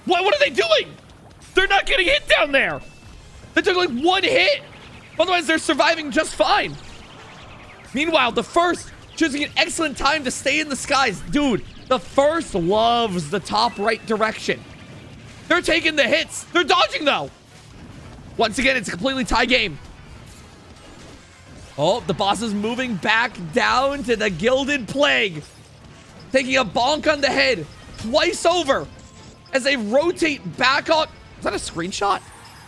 What are they doing? They're not getting hit down there. They took like one hit. Otherwise, they're surviving just fine. Meanwhile, the first choosing an excellent time to stay in the skies. Dude, the first loves the top right direction. They're taking the hits. They're dodging, though. Once again, it's a completely tie game. Oh, the boss is moving back down to the Gilded Plague. Taking a bonk on the head twice over as they rotate back on. Is that a screenshot?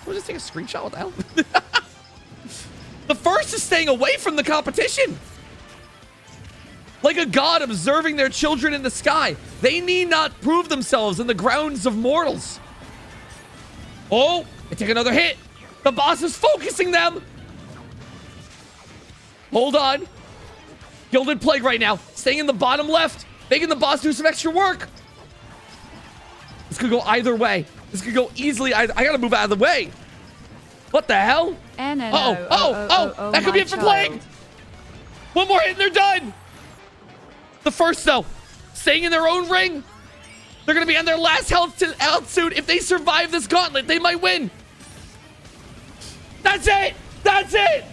We'll just take a screenshot. What the hell? The first is staying away from the competition. Like a god observing their children in the sky. They need not prove themselves in the grounds of mortals. Oh, they take another hit. The boss is focusing them. Hold on. Gilded Plague right now. Staying in the bottom left. Making the boss do some extra work. This could go either way. This could go easily. I gotta move out of the way. What the hell? Oh, that could be it for Plague. One more hit and they're done. The first, though, staying in their own ring. They're going to be on their last health soon. If they survive this gauntlet, they might win. That's it. That's it.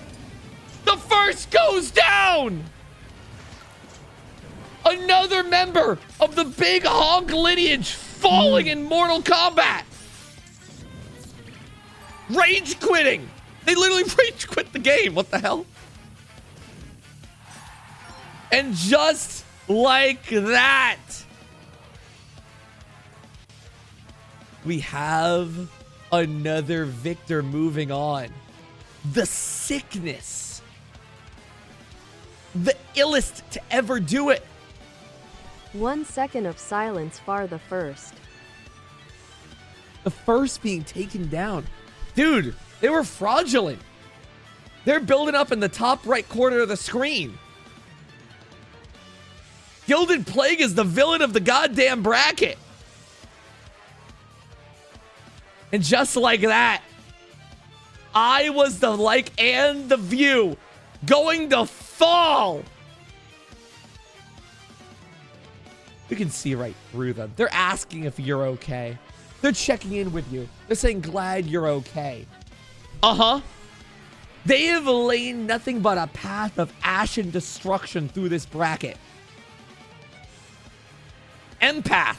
The first goes down. Another member of the Big Honk lineage falling in Mortal Kombat. Rage quitting. They literally rage quit the game. What the hell? And just like that, we have another victor moving on. The sickness. The illest to ever do it. 1 second of silence for the first. The first being taken down. Dude, they were fraudulent. They're building up in the top right corner of the screen. Gilded Plague is the villain of the goddamn bracket. And just like that, I was the like and the view going to fall. You can see right through them. They're asking if you're okay. They're checking in with you. They're saying, glad you're okay. Uh-huh. They have laid nothing but a path of ash and destruction through this bracket. Empath.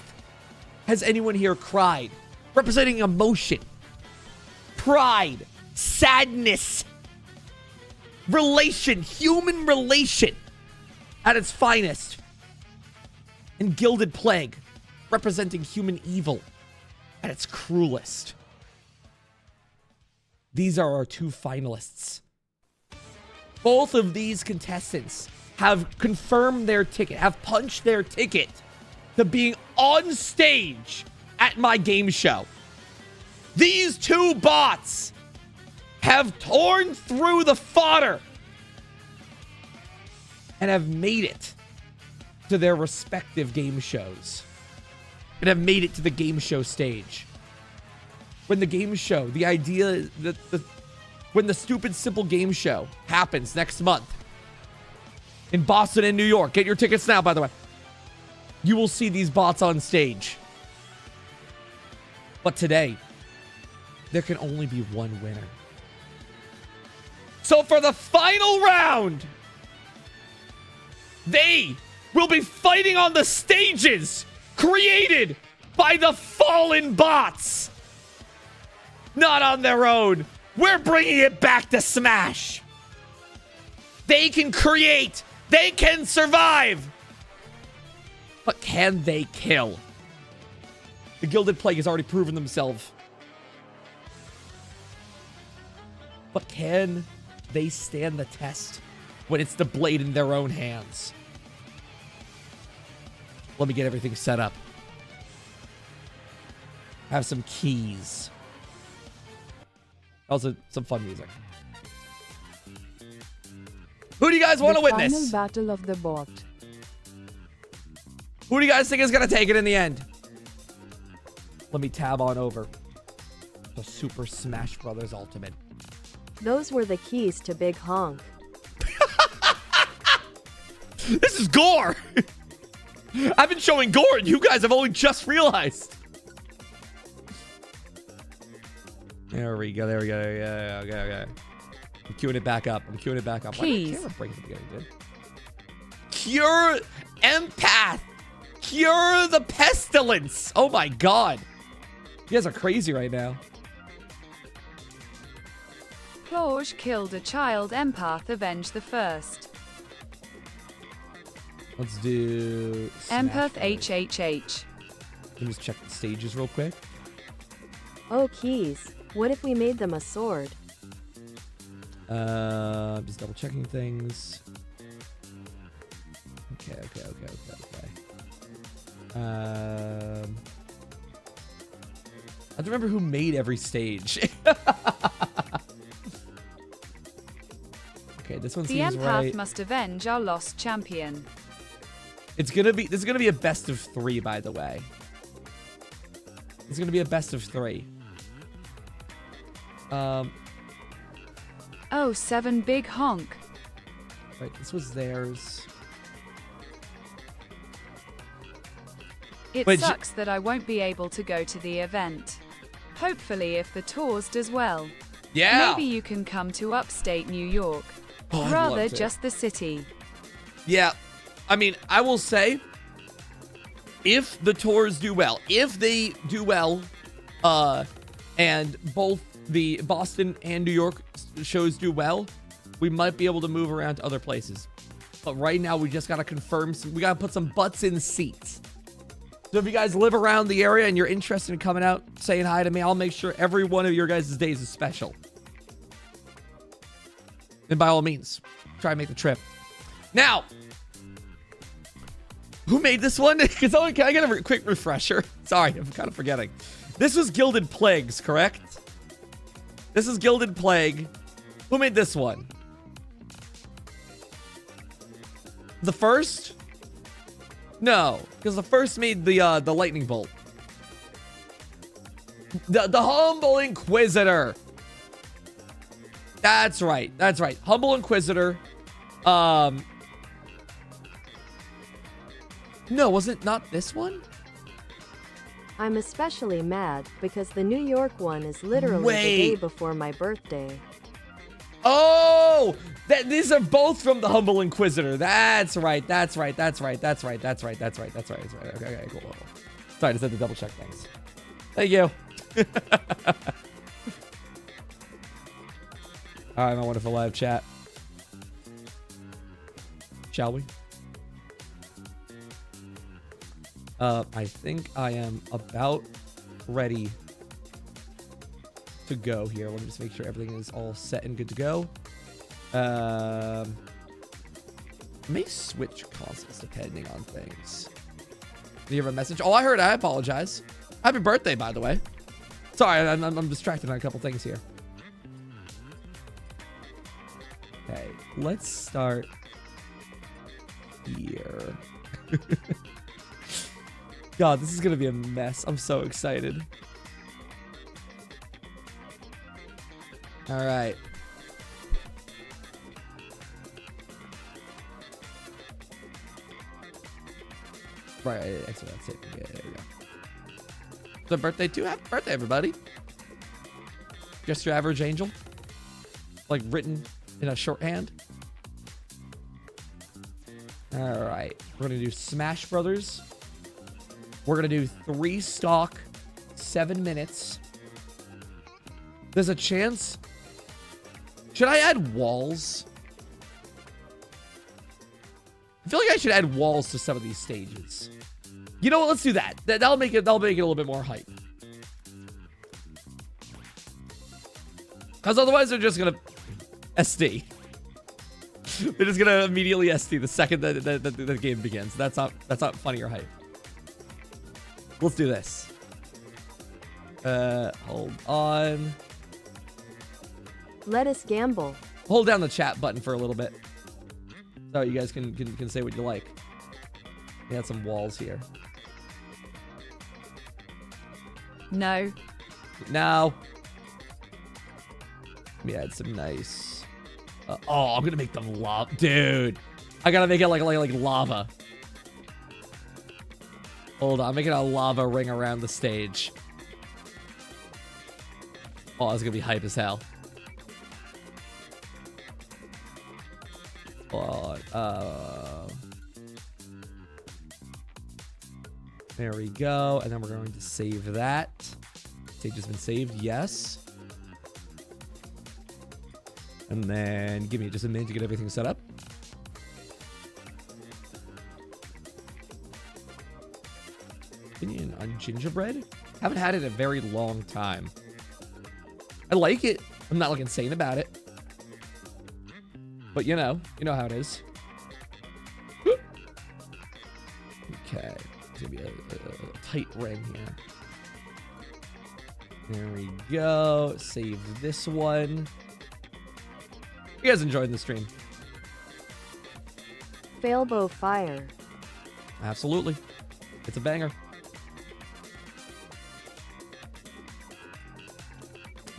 Has anyone here cried? Representing emotion, pride, sadness, relation, human relation at its finest. And Gilded Plague, representing human evil at its cruelest. These are our two finalists. Both of these contestants have confirmed their ticket, have punched their ticket to being on stage at my game show. These two bots have torn through the fodder and have made it to their respective game shows and have made it to the game show stage. When the game show, the idea that when the Stupid Simple game show happens next month in Boston and New York, get your tickets now, by the way. You will see these bots on stage. But today, there can only be one winner. So for the final round They will be fighting on the stages created by the fallen bots. Not on their own. We're bringing it back to Smash. They can create. They can survive. But can they kill? The Gilded Plague has already proven themselves. But can they stand the test when it's the blade in their own hands? Let me get everything set up. Have some keys. Also, some fun music. Who do you guys want to witness? Final battle of the bot. Who do you guys think is going to take it in the end? Let me tab on over to Super Smash Bros. Ultimate. Those were the keys to Big Honk. This is gore. I've been showing gore and you guys have only just realized. There we go. There we go. Yeah, okay. I'm queuing it back up. Why did the camera break at the beginning, dude? Cure empath. Cure the pestilence. Oh my god. You guys are crazy right now. Plorge killed a child empath. Avenge the first. Let's do Empath Smash Bros. HHH. Let me just check the stages real quick. Oh, keys. What if we made them a sword? Just double checking things. Okay. I don't remember who made every stage. Okay, this one The seems empath right. must avenge our lost champion. This is gonna be a best of 3, by the way. It's gonna be a best of 3. Oh, 7 Big Honk. Right, this was theirs. It Wait, sucks that I won't be able to go to the event. Hopefully if the tours does well. Yeah. Maybe you can come to upstate New York. Oh, I'd Rather love to. just the city. Yeah. I mean, I will say, if the tours do well, if they do well, and both the Boston and New York shows do well, we might be able to move around to other places. But right now, we just got to confirm, we got to put some butts in seats. So if you guys live around the area and you're interested in coming out, saying hi to me, I'll make sure every one of your guys' days is special. And by all means, try and make the trip. Now, who made this one? Can I get a quick refresher? Sorry, I'm kind of forgetting. This was Gilded Plagues, correct? This is Gilded Plague. Who made this one? The first? No, because the first made the lightning bolt. The humble inquisitor. That's right. Humble inquisitor. No, was it not this one? I'm especially mad because the New York one is literally the day before my birthday. Oh, these are both from the Humble Inquisitor. That's right. Okay, cool. Sorry, I just had to double check things. Thank you. All right, my wonderful live chat. Shall we? I think I am about ready to go here. Let me just make sure everything is all set and good to go. May switch consoles depending on things. Do you have a message? Oh, I heard. I apologize. Happy birthday, by the way. Sorry, I'm distracted on a couple things here. Okay, let's start here. God, this is gonna be a mess. I'm so excited. All right. Right, excellent. That's it. Yeah, there we go. The birthday too. Happy birthday, everybody. Just your average angel. Like written in a shorthand. All right. We're going to do Smash Brothers. We're going to do 3 stock, 7 minutes. There's a chance. Should I add walls? I feel like I should add walls to some of these stages. You know what? Let's do that. That'll make it a little bit more hype. Because otherwise they're just gonna SD. They're just gonna immediately SD the second that the game begins. That's not funny or hype. Let's do this. Hold on. Let us gamble. Hold down the chat button for a little bit, so you guys can say what you like. We had some walls here. No. Now, we had some nice. Oh, I'm gonna make them lava, dude. I gotta make it like lava. Hold on, I'm making a lava ring around the stage. Oh, it's gonna be hype as hell. There we go, and then we're going to save that. Stage has been saved, yes. And then give me just a minute to get everything set up. Opinion on gingerbread? Haven't had it in a very long time. I like it. I'm not like insane about it. But you know how it is. Okay, it's gonna be a tight ring here. There we go. Save this one. You guys enjoyed the stream? Failboat fire. Absolutely, it's a banger.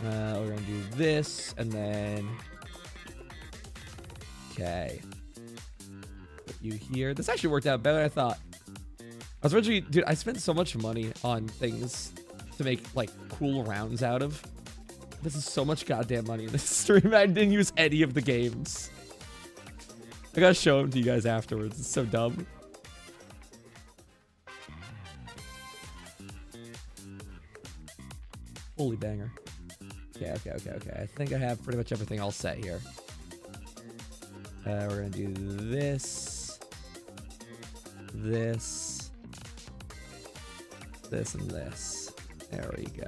We're gonna do this and then. Okay. Put you here. This actually worked out better than I thought. I was originally, dude, I spent so much money on things to make like cool rounds out of. This is so much goddamn money in this stream. I didn't use any of the games. I gotta show them to you guys afterwards. It's so dumb. Holy banger. Okay. I think I have pretty much everything all set here. We're gonna do this, and this. There we go.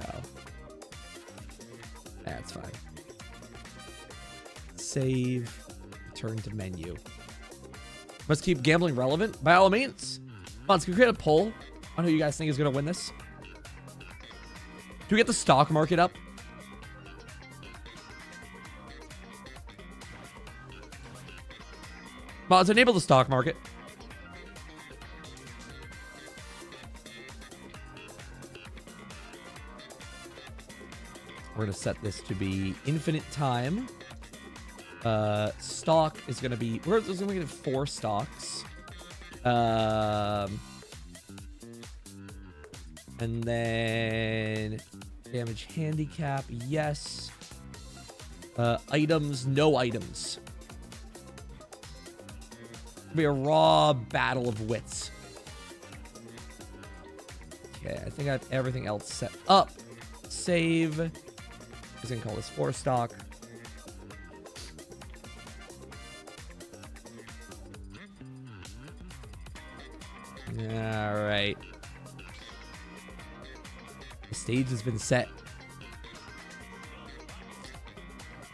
That's fine. Save. Return to menu. Must keep gambling relevant? By all means. Let's create a poll on who you guys think is gonna win this. Do we get the stock market up? Mods, enable the stock market. We're gonna set this to be infinite time. Stock is gonna be, we're just gonna get 4 stocks. And then damage handicap, yes. Items, no items. Be a raw battle of wits. Okay, I think I have everything else set up. Save. I'm just gonna call this 4 stock. All right. The stage has been set.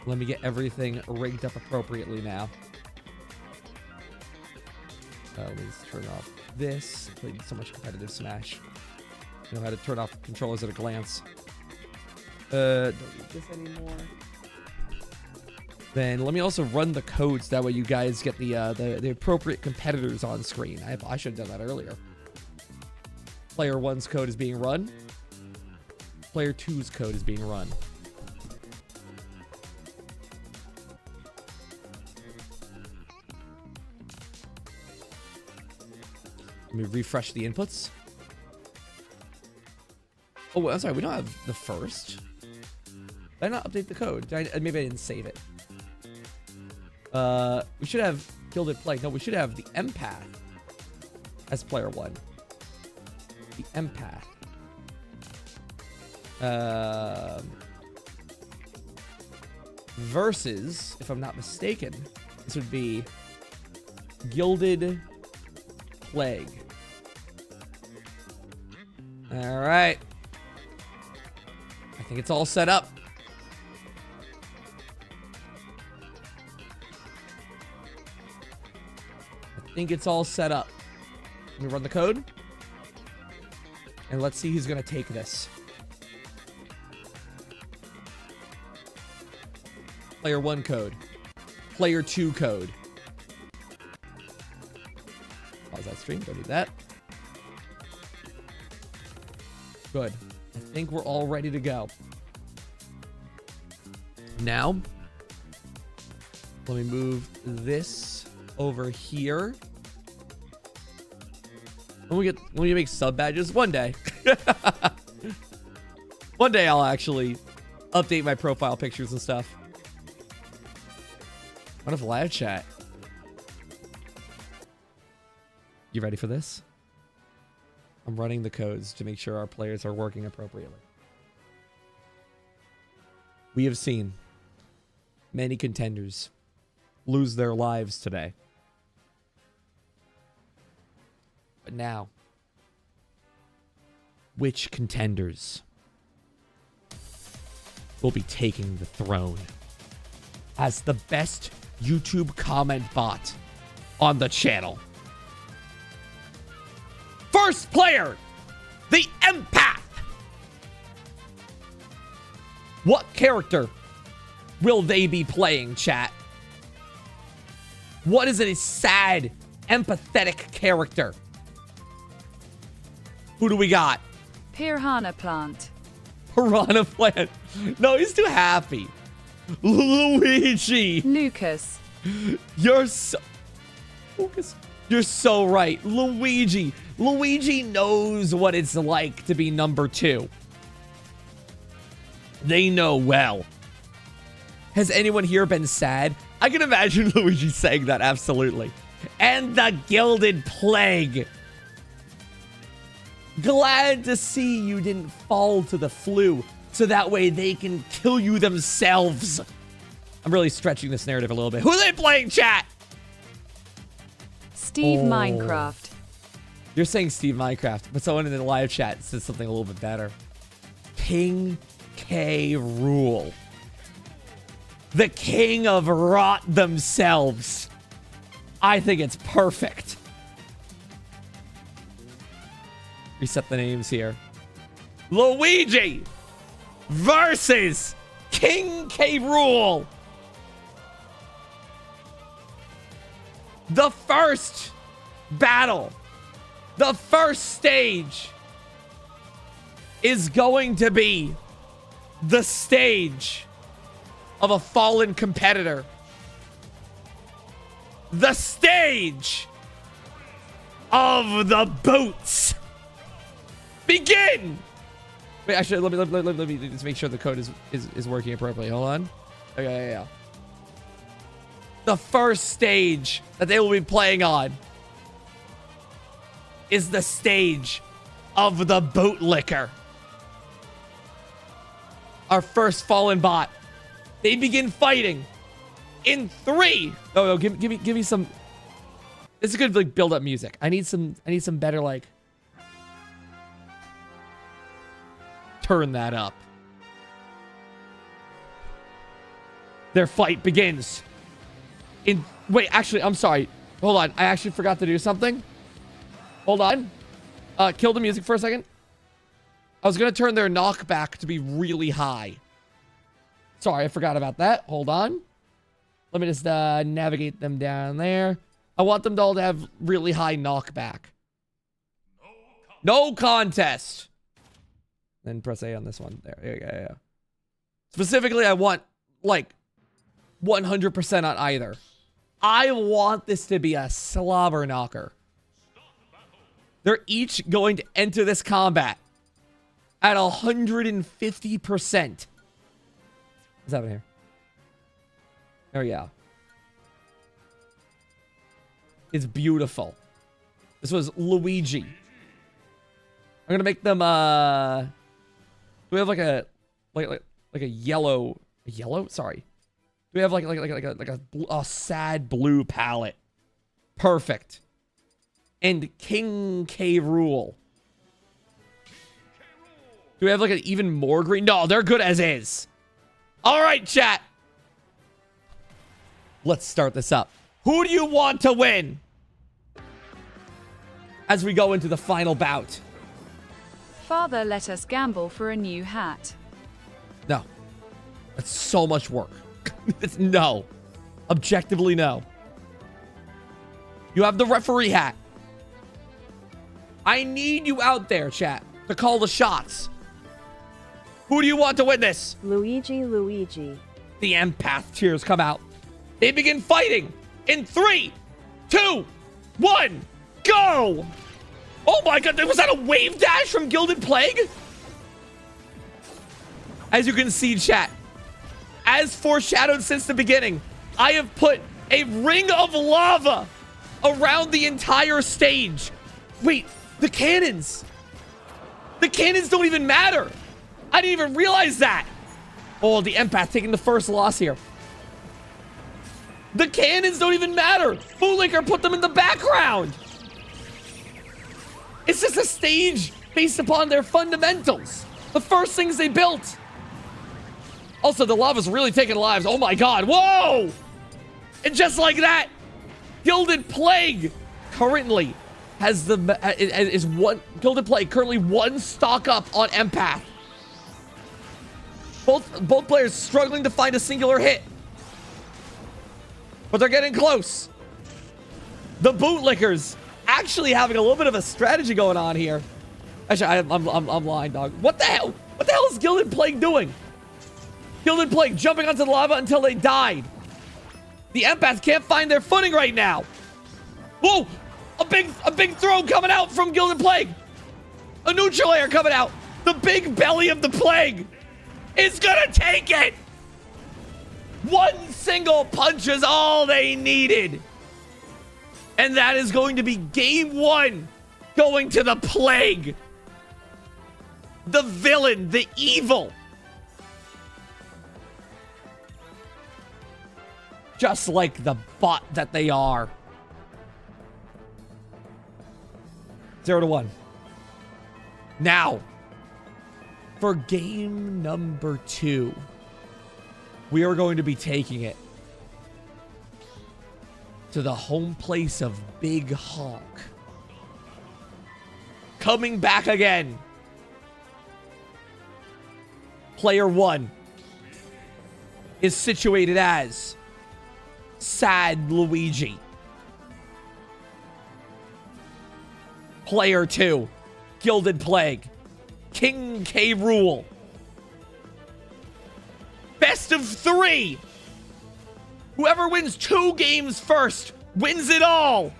Let me get everything rigged up appropriately now. Let's turn off this. I played so much competitive Smash. I know how to turn off controllers at a glance. Don't need this anymore. Then let me also run the codes. That way you guys get the appropriate competitors on screen. I should have done that earlier. Player 1's code is being run. Player 2's code is being run. Let me refresh the inputs. Oh, I'm sorry. We don't have the first. Did I not update the code? Maybe I didn't save it. We should have Gilded Plague. No, we should have the empath as player 1. The empath. Versus, if I'm not mistaken, this would be Gilded Plague. All right. I think it's all set up. I think it's all set up. Let me run the code. And let's see who's going to take this. Player 1 code. Player 2 code. Pause that stream. Don't need that. Good. I think we're all ready to go. Now, let me move this over here. When we make sub badges, one day. One day I'll actually update my profile pictures and stuff. What if live chat? You ready for this? I'm running the codes to make sure our players are working appropriately. We have seen many contenders lose their lives today. But now, which contenders will be taking the throne as the best YouTube comment bot on the channel? First player, the empath. What character will they be playing, chat? What is a sad, empathetic character? Who do we got? Piranha plant. Piranha plant. No, he's too happy. Luigi. Lucas. You're so... Lucas. You're so right. Luigi. Luigi knows what it's like to be number 2. They know well. Has anyone here been sad? I can imagine Luigi saying that, absolutely. And the Gilded Plague. Glad to see you didn't fall to the flu, so that way they can kill you themselves. I'm really stretching this narrative a little bit. Who are they playing, chat? Steve Minecraft. You're saying Steve Minecraft, but someone in the live chat said something a little bit better. King K. Rool. The king of rot themselves. I think it's perfect. Reset the names here. Luigi versus King K. Rool. The first battle, the first stage is going to be the stage of a fallen competitor. The stage of the boots. Begin! Wait, actually, let me just make sure the code is working appropriately. Hold on. Okay, yeah. The first stage that they will be playing on is the stage of the bootlicker. Our first fallen bot. They begin fighting in 3. No, give me some. This is good, like, build up music. I need some better, like, turn that up. Their fight begins. Wait, actually, I'm sorry. Hold on. I actually forgot to do something. Hold on. Kill the music for a second. I was going to turn their knockback to be really high. Sorry, I forgot about that. Hold on. Let me just navigate them down there. I want them to all to have really high knockback. No contest. Then press A on this one. There you go. Yeah. Specifically, I want, like, 100% on either. I want this to be a slobber knocker. They're each going to enter this combat at 150%. What's happening here? There we go. is beautiful. This was Luigi. I'm gonna make them. Do we have like a yellow? Sorry. Do we have like a sad blue palette? Perfect. And King K. Rool. Do we have like an even more green? No, they're good as is. All right, chat. Let's start this up. Who do you want to win? As we go into the final bout. Father, let us gamble for a new hat. No. That's so much work. It's no. Objectively, no. You have the referee hat. I need you out there, chat, to call the shots. Who do you want to win this? Luigi. The empath tears come out. They begin fighting in 3, 2, 1, go! Oh my god, was that a wave dash from Gilded Plague? As you can see, chat, as foreshadowed since the beginning, I have put a ring of lava around the entire stage. Wait, the cannons. The cannons don't even matter. I didn't even realize that. Oh, the empath taking the first loss here. The cannons don't even matter. Bootlicker put them in the background. It's just a stage based upon their fundamentals. The first things they built. Also, the lava's really taking lives. Oh my god. Whoa! And just like that, Gilded Plague currently has Gilded Plague currently 1 stock up on empath. Both players struggling to find a singular hit. But they're getting close. The bootlickers actually having a little bit of a strategy going on here. Actually, I'm lying, dog. What the hell? What the hell is Gilded Plague doing? Gilded Plague jumping onto the lava until they died. The empaths can't find their footing right now. Whoa! A big throw coming out from Gilded Plague. A neutral air coming out. The big belly of the plague is gonna take it. 1 single punch is all they needed. And that is going to be game 1 going to the plague. The villain, the evil. Just like the bot that they are. 0-1. Now, for game number 2, we are going to be taking it to the home place of Big Honk. Coming back again. Player 1 is situated as Sad Luigi. Player 2, Gilded Plague, King K. Rool. Best of 3. Whoever wins 2 games first wins it all.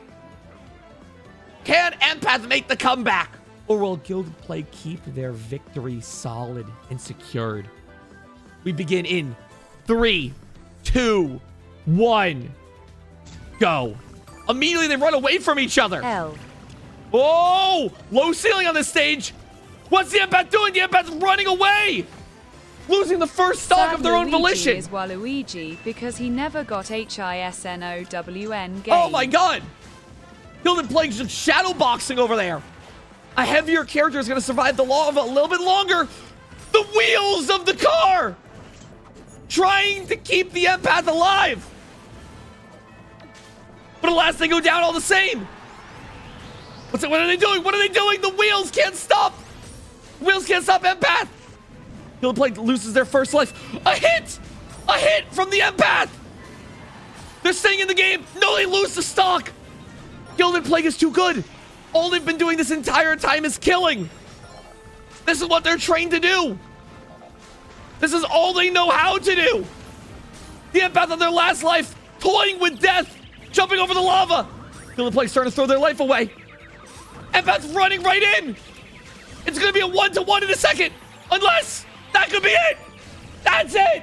Can empath make the comeback? Or will Gilded Plague keep their victory solid and secured? We begin in 3, 2, 1, go. Immediately they run away from each other. L. Oh, low ceiling on this stage. What's the empath doing? The empath's running away. Losing the first stock of their own volition. Is Waluigi because he never got HISNOWN game. Oh my god. Gilded Plague's just shadow boxing over there. A heavier character is going to survive the lava a little bit longer. The wheels of the car trying to keep the empath alive. But alas, they go down all the same. What are they doing? What are they doing? The wheels can't stop. Wheels can't stop empath. Gilded Plague loses their first life. A hit! A hit from the empath! They're staying in the game. No, they lose the stock. Gilded Plague is too good. All they've been doing this entire time is killing. This is what they're trained to do. This is all they know how to do. The empath on their last life, toying with death, jumping over the lava. Gilded Plague starting to throw their life away. Empath's running right in. It's going to be a 1-to-1 in a second. Unless that could be it. That's it.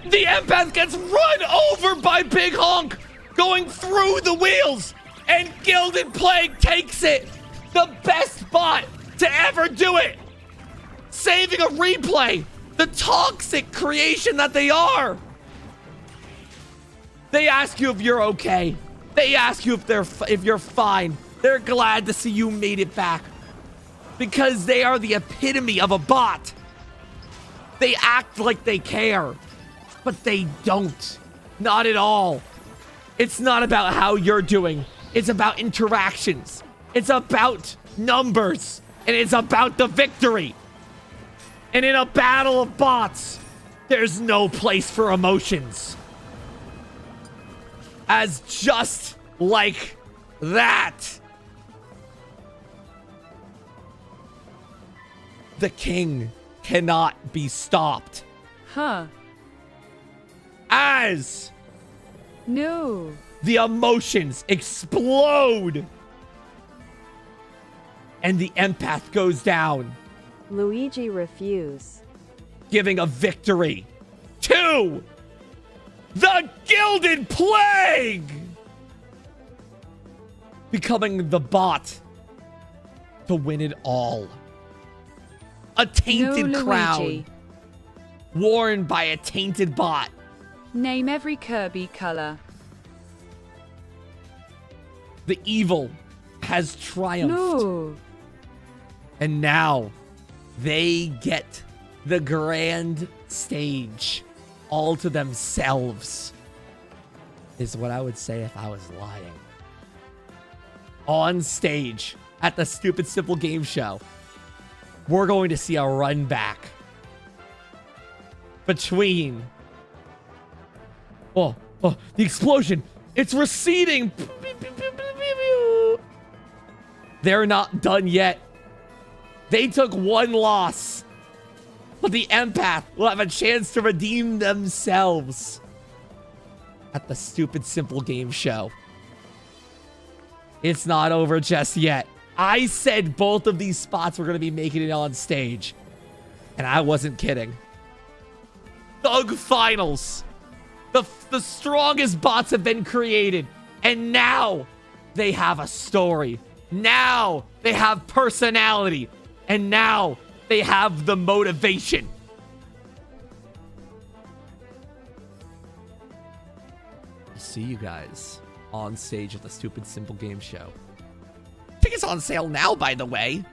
The empath gets run over by Big Honk. going through the wheels, and Gilded Plague takes it. The best bot to ever do it. Saving a replay. The toxic creation that they are. They ask you if you're okay. They ask you if you're fine. They're glad to see you made it back. Because they are the epitome of a bot. They act like they care, but they don't. Not at all. It's not about how you're doing. It's about interactions. It's about numbers. And it's about the victory. And in a battle of bots, there's no place for emotions. As just like that, the king cannot be stopped. Huh. As No. the emotions explode and the empath goes down, Luigi refuse. giving a victory to the Gilded Plague, becoming the bot to win it all. A tainted No, crown Luigi. worn by a tainted bot. Name every Kirby color. The evil has triumphed. No. And now they get the grand stage all to themselves, is what I would say if I was lying. On stage at the Stupid Simple Game Show, we're going to see a run back between... Oh, the explosion. It's receding. They're not done yet. They took one loss, but the empath will have a chance to redeem themselves at the Stupid Simple Game Show. It's not over just yet. I said both of these spots were going to be making it on stage, and I wasn't kidding. Thug Finals. The strongest bots have been created, and now they have a story. Now they have personality, and now they have the motivation. I'll see you guys on stage at the Stupid Simple Game Show. Tickets on sale now, by the way.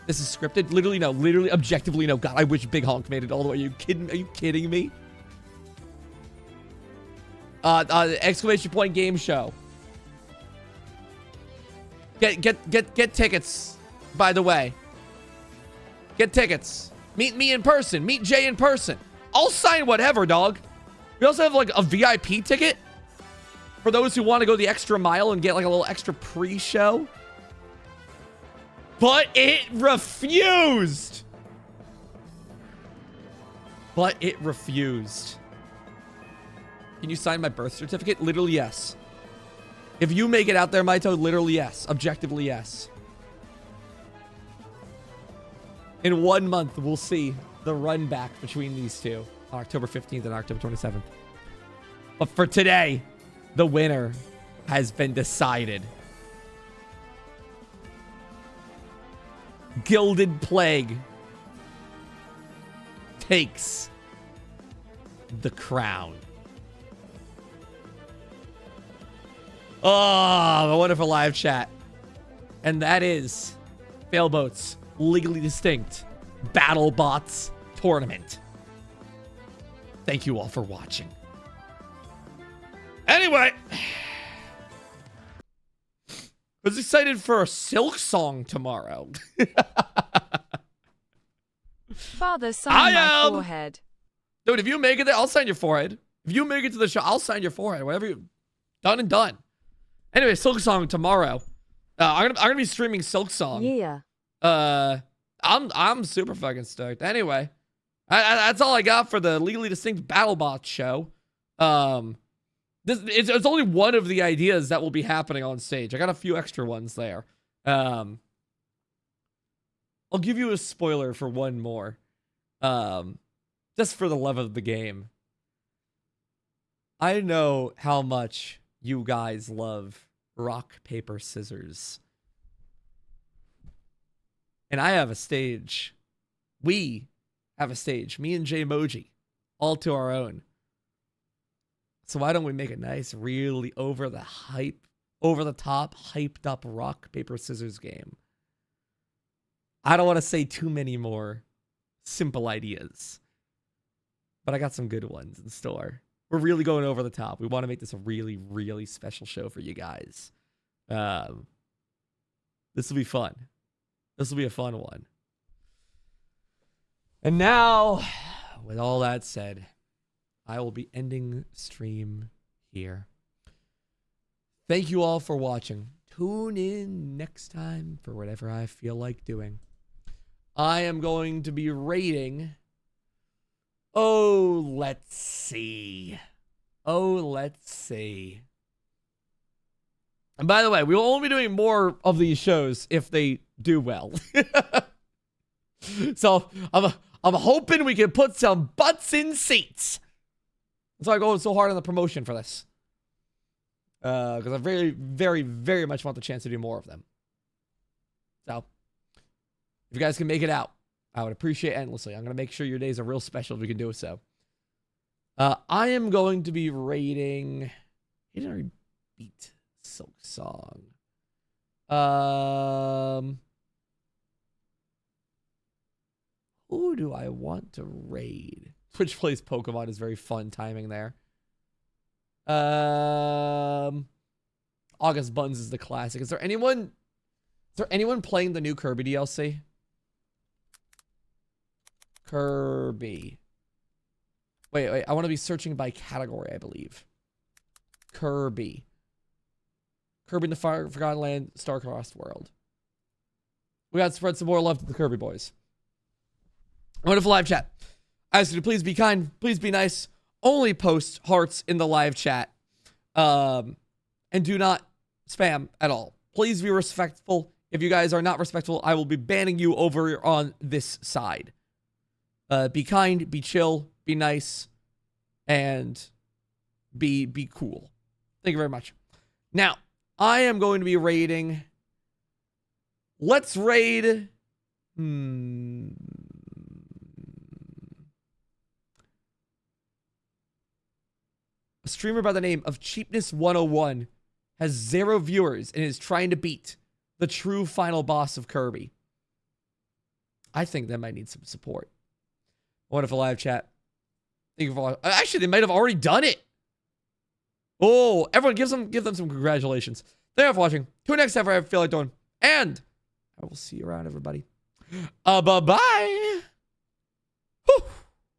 This is scripted. Literally no. Literally, objectively no. God, I wish Big Honk made it all the way. Are you kidding me? Exclamation point game show. Get tickets, by the way. Get tickets. Meet me in person. Meet Jay in person. I'll sign whatever, dog. We also have like a VIP ticket for those who want to go the extra mile and get like a little extra pre-show. But it refused. But it refused. Can you sign my birth certificate? Literally, yes. If you make it out there, Maito, literally, yes. Objectively, yes. In 1 month, we'll see the run back between these two on October 15th and October 27th. But for today, the winner has been decided. Gilded Plague takes the crown. Oh, a wonderful live chat. And that is Failboat's legally distinct BattleBots tournament. Thank you all for watching. Anyway, I was excited for a Silk Song tomorrow. Father, sign my forehead. Dude, if you make it there, I'll sign your forehead. If you make it to the show, I'll sign your forehead. Whatever you... Done and done. Anyway, Silk Song tomorrow. I'm gonna be streaming Silk Song. Yeah. I'm super fucking stoked. Anyway, that's all I got for the legally distinct BattleBots show. It's only one of the ideas that will be happening on stage. I got a few extra ones there. I'll give you a spoiler for one more. Just for the love of the game. I know how much you guys love rock, paper, scissors. And I have a stage. We have a stage. Me and Jmoji, all to our own. So why don't we make a nice, really over the top, hyped up rock, paper, scissors game? I don't want to say too many more simple ideas, but I got some good ones in store. We're really going over the top. We want to make this a really, really special show for you guys. This will be fun. This will be a fun one. And now, with all that said, I will be ending stream here. Thank you all for watching. Tune in next time for whatever I feel like doing. I am going to be rating... let's see. Let's see. And by the way, we will only be doing more of these shows if they do well. So I'm hoping we can put some butts in seats. That's why I'm going so hard on the promotion for this. Because I very, very, very much want the chance to do more of them. So, if you guys can make it out, I would appreciate it endlessly. I'm going to make sure your days are real special if we can do so. I am going to be rating... He didn't already beat Silk Song. Who do I want to raid? Twitch plays Pokemon is very fun timing there. August Buns is the classic. Is there anyone playing the new Kirby DLC? Kirby. Wait, I want to be searching by category, I believe. Kirby in the Forgotten Land, Star-Crossed World. We got to spread some more love to the Kirby boys. Wonderful live chat. I ask you to please be kind, please be nice. Only post hearts in the live chat. And do not spam at all. Please be respectful. If you guys are not respectful, I will be banning you over on this side. Be kind, be chill, be nice, and be cool. Thank you very much. Now, I am going to be raiding. Let's raid. A streamer by the name of Cheapness 101 has 0 viewers and is trying to beat the true final boss of Kirby. I think that might need some support. Wonderful live chat. Thank you for watching. Actually, they might have already done it. Oh, everyone give them some congratulations. Thank you for watching. Tune next time I feel like doing. And I will see you around, everybody. Bye-bye. Whew.